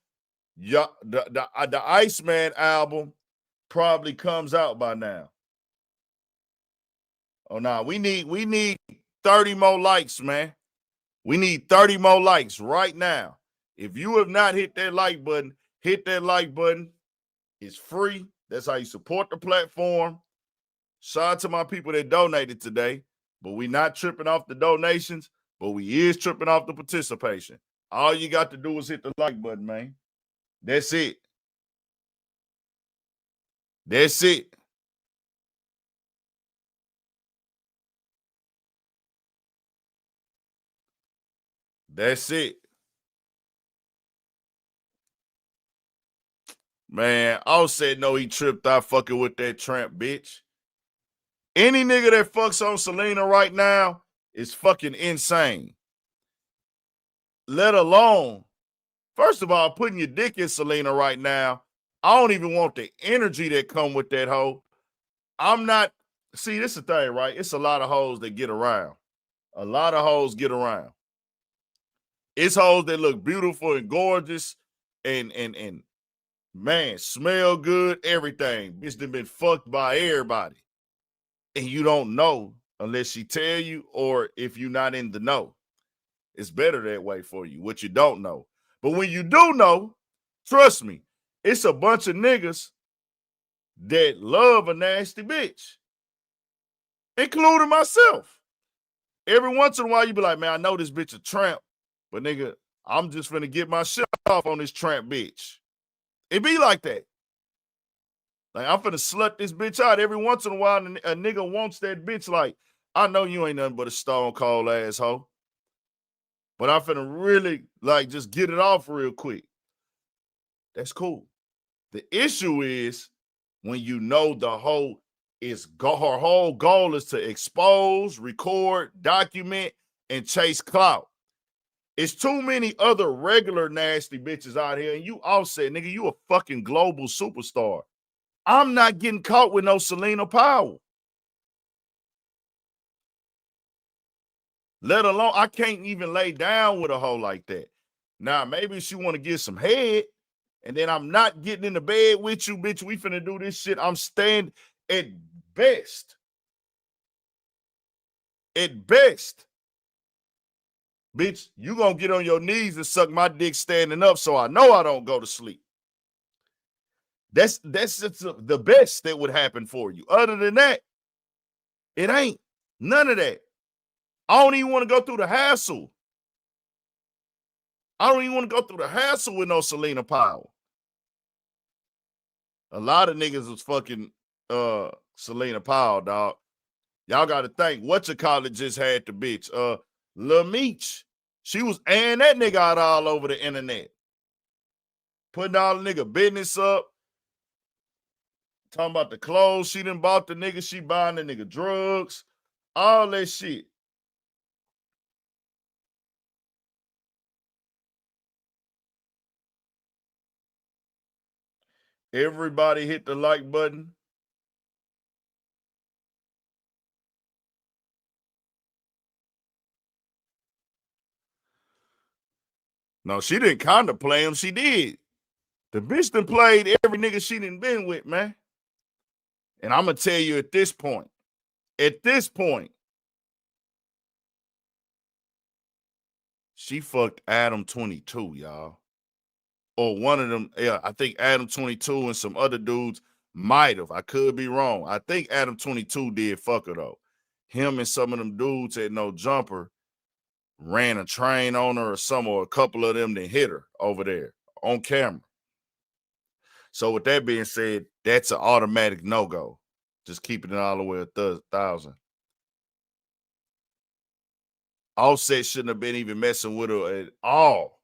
Speaker 2: the Iceman album probably comes out by now. Oh, no, we need 30 more likes, man. We need 30 more likes right now. If you have not hit that like button, hit that like button. It's free. That's how you support the platform. Shout out to my people that donated today, but we not tripping off the donations, but we is tripping off the participation. All you got to do is hit the like button, man. That's it. That's it. That's it. Man, Offset know he tripped out fucking with that tramp bitch. Any nigga that fucks on Selena right now is fucking insane. Let alone, first of all, putting your dick in Selena right now, I don't even want the energy that come with that hoe. I'm not See, this is the thing, right? It's a lot of hoes that get around. A lot of hoes get around. It's hoes that look beautiful and gorgeous and man, smell good, everything. Bitch done been fucked by everybody. And you don't know unless she tell you or if you're not in the know. It's better that way for you, what you don't know. But when you do know, trust me, it's a bunch of niggas that love a nasty bitch, including myself. Every once in a while, you be like, man, I know this bitch a tramp, but nigga, I'm just finna get my shit off on this tramp bitch. It be like that. Like, I'm finna slut this bitch out every once in a while, and a nigga wants that bitch like, I know you ain't nothing but a stone cold asshole, but I'm finna really, like, just get it off real quick. That's cool. The issue is when you know the whole her whole goal is to expose, record, document, and chase clout. It's too many other regular nasty bitches out here, and you Offset, nigga, you a fucking global superstar. I'm not getting caught with no Selena Powell. Let alone, I can't even lay down with a hoe like that. Now, maybe she want to get some head, and then I'm not getting in the bed with you, bitch. We finna do this shit. I'm staying at best. At best. Bitch, you gonna get on your knees and suck my dick standing up so I know I don't go to sleep. That's just the best that would happen for you. Other than that, it ain't. None of that. I don't even want to go through the hassle. I don't even want to go through the hassle with no Selena Powell. A lot of niggas was fucking Selena Powell, dog. Y'all got to think, whatchamacallit just had the bitch. Lil Meech. She was airing that nigga out all over the internet. Putting all the nigga business up. Talking about the clothes she done bought the nigga. She buying the nigga drugs. All that shit. Everybody hit the like button. No, she didn't kind of play him. She did. The bitch done played every nigga she done been with, man. And I'm going to tell you at this point, she fucked Adam 22, y'all. Or one of them, yeah, I think Adam 22 and some other dudes might have. I could be wrong. I think Adam 22 did fuck her, though. Him and some of them dudes at No Jumper ran a train on her or a couple of them that hit her over there on camera. So with that being said, that's an automatic no-go. Just keeping it all the way at 1,000. Offset shouldn't have been even messing with her at all.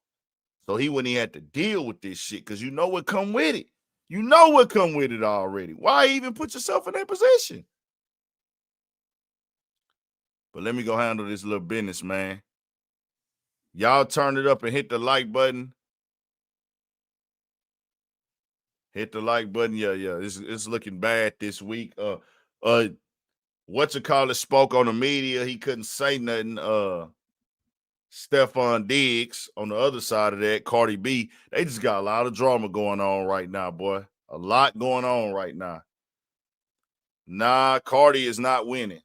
Speaker 2: So he wouldn't even have to deal with this shit because you know what come with it. You know what come with it already. Why even put yourself in that position? But let me go handle this little business, man. Y'all turn it up and hit the like button. Hit the like button. Yeah. It's looking bad this week. Whatchamacallit spoke on the media. He couldn't say nothing. Stephon Diggs on the other side of that, Cardi B, they just got a lot of drama going on right now, boy. A lot going on right now. Nah, Cardi is not winning.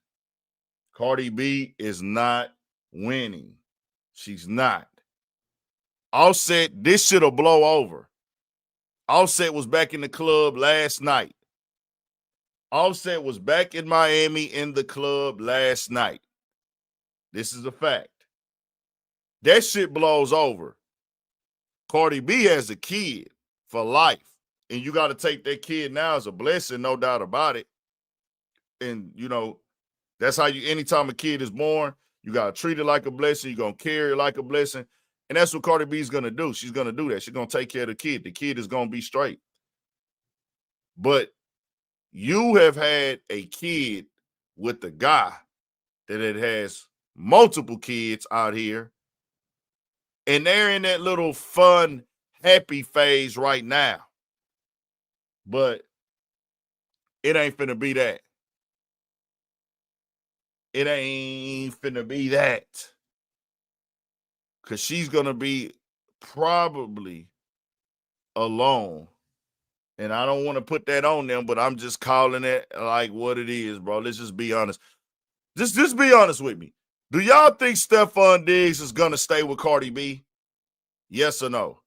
Speaker 2: Cardi B is not winning. She's not. Offset, this shit'll blow over. Offset was back in the club last night. Offset was back in Miami in the club last night. This is a fact. That shit blows over. Cardi B has a kid for life. And you got to take that kid now as a blessing, no doubt about it. And, you know, that's how anytime a kid is born, you got to treat it like a blessing. You're going to carry it like a blessing. And that's what Cardi B is going to do. She's going to do that. She's going to take care of the kid. The kid is going to be straight. But you have had a kid with the guy that it has multiple kids out here. And they're in that little fun, happy phase right now. But it ain't finna be that. it ain't finna be that. Because she's going to be probably alone. And I don't want to put that on them, but I'm just calling it like what it is, bro. Let's just be honest. Just be honest with me. Do y'all think Stephon Diggs is going to stay with Cardi B? Yes or no?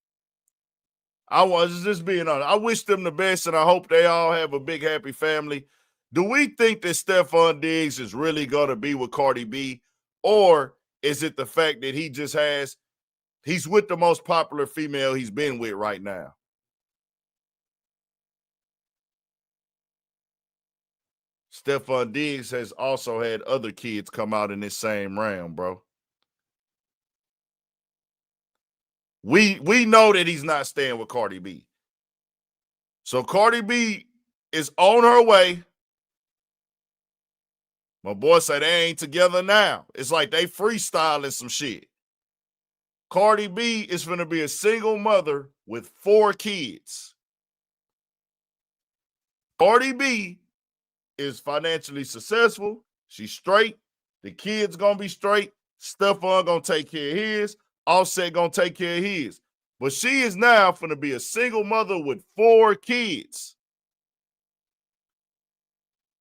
Speaker 2: I was just being honest. I wish them the best, and I hope they all have a big, happy family. Do we think that Stephon Diggs is really going to be with Cardi B? Or is it the fact that he's with the most popular female he's been with right now? Stephon Diggs has also had other kids come out in this same round, bro. We know that he's not staying with Cardi B. So Cardi B is on her way. My boy said they ain't together now. It's like they freestyling some shit. Cardi B is going to be a single mother with 4 kids. Cardi B is financially successful. She's straight. The kids going to be straight. Stephon going to take care of his. Offset going to take care of his. But she is now going to be a single mother with 4 kids.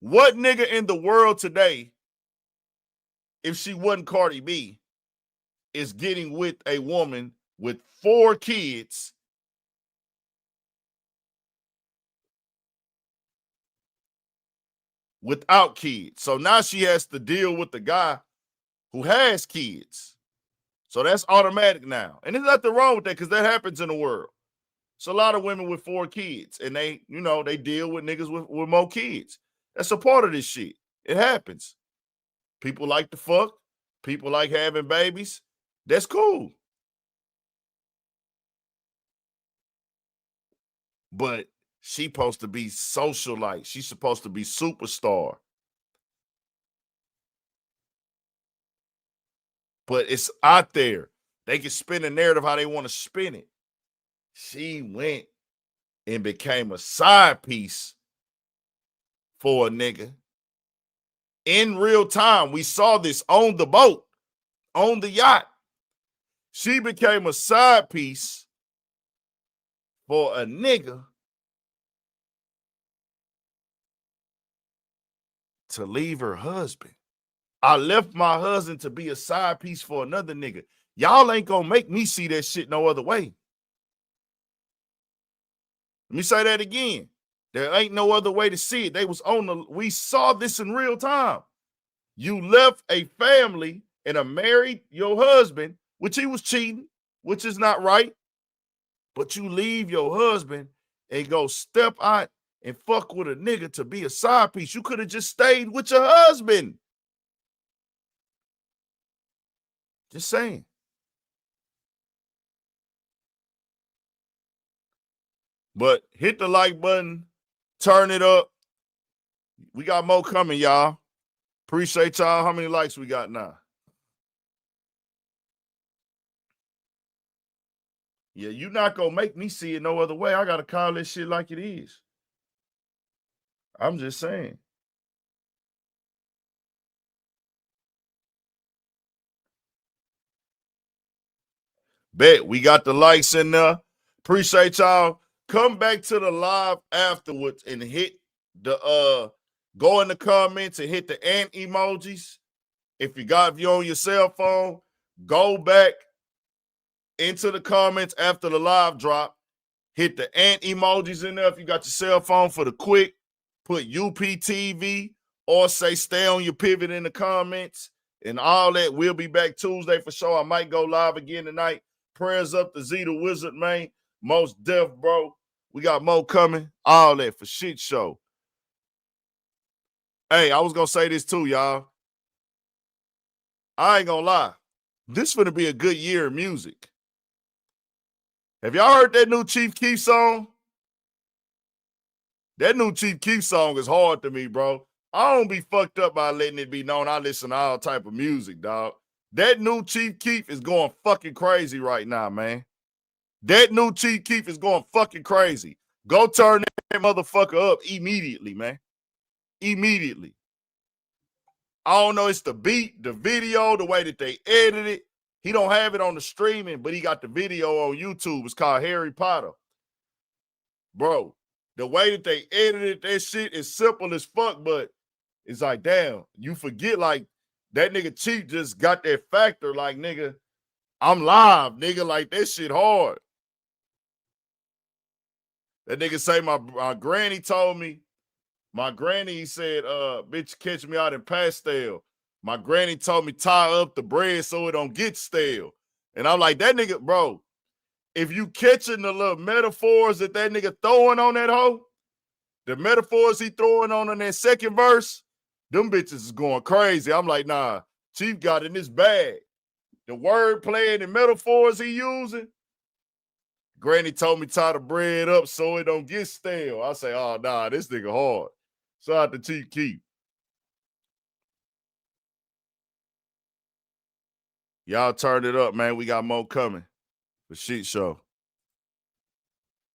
Speaker 2: What nigga in the world today, if she wasn't Cardi B, is getting with a woman with 4 kids without kids? So now she has to deal with the guy who has kids. So that's automatic now. And there's nothing wrong with that because that happens in the world. It's a lot of women with 4 kids, and they deal with niggas with more kids. That's a part of this shit. It happens. People like to fuck. People like having babies. That's cool. But she's supposed to be socialite. She's supposed to be superstar. But it's out there. They can spin the narrative how they want to spin it. She went and became a side piece for a nigga. In real time, we saw this on the boat, on the yacht. She became a side piece for a nigga to leave her husband. I left my husband to be a side piece for another nigga. Y'all ain't gonna make me see that shit no other way. Let me say that again. There ain't no other way to see it. We saw this in real time. You left a family and married your husband, which he was cheating, which is not right. But you leave your husband and go step out and fuck with a nigga to be a side piece. You could have just stayed with your husband. Just saying. But hit the like button, turn it up. We got more coming, y'all. Appreciate y'all. How many likes we got now? Yeah, you not gonna make me see it no other way. I gotta call this shit like it is. I'm just saying. Bet we got the likes in there. Appreciate y'all. Come back to the live afterwards and hit the go in the comments and hit the ant emojis. If you're on your cell phone, go back into the comments after the live drop. Hit the ant emojis in there. If you got your cell phone for the quick, put UPTV or say stay on your pivot in the comments and all that. We'll be back Tuesday for sure. I might go live again tonight. Prayers up to Z the Wizard, man. Most deaf, bro. We got more coming. All that for shit show. Hey, I was going to say this too, y'all. I ain't going to lie. This finna be a good year of music. Have y'all heard that new Chief Keef song? That new Chief Keef song is hard to me, bro. I don't be fucked up by letting it be known I listen to all type of music, dog. That new Chief Keef is going fucking crazy right now, man. That new Chief Keef is going fucking crazy. Go turn that motherfucker up immediately, man. Immediately. I don't know, it's the beat, the video, the way that they edit it. He don't have it on the streaming, but he got the video on YouTube. It's called Harry Potter. Bro, the way that they edited that shit is simple as fuck, but it's like, damn, you forget, like, that nigga Chief just got that factor, like, nigga, I'm live, nigga, like, that shit hard. That nigga say my granny told me, my granny said, bitch, catch me out in pastel. My granny told me tie up the bread so it don't get stale. And I'm like, that nigga, bro, if you catching the little metaphors that nigga throwing on that hoe, the metaphors he throwing on that second verse, them bitches is going crazy. I'm like, nah, Chief got in his bag. The wordplay and the metaphors he using, Granny told me tie the bread up so it don't get stale. I say, oh, nah, this nigga hard. Shout out to Chief Keef. Y'all turn it up, man. We got more coming. The Shit Show.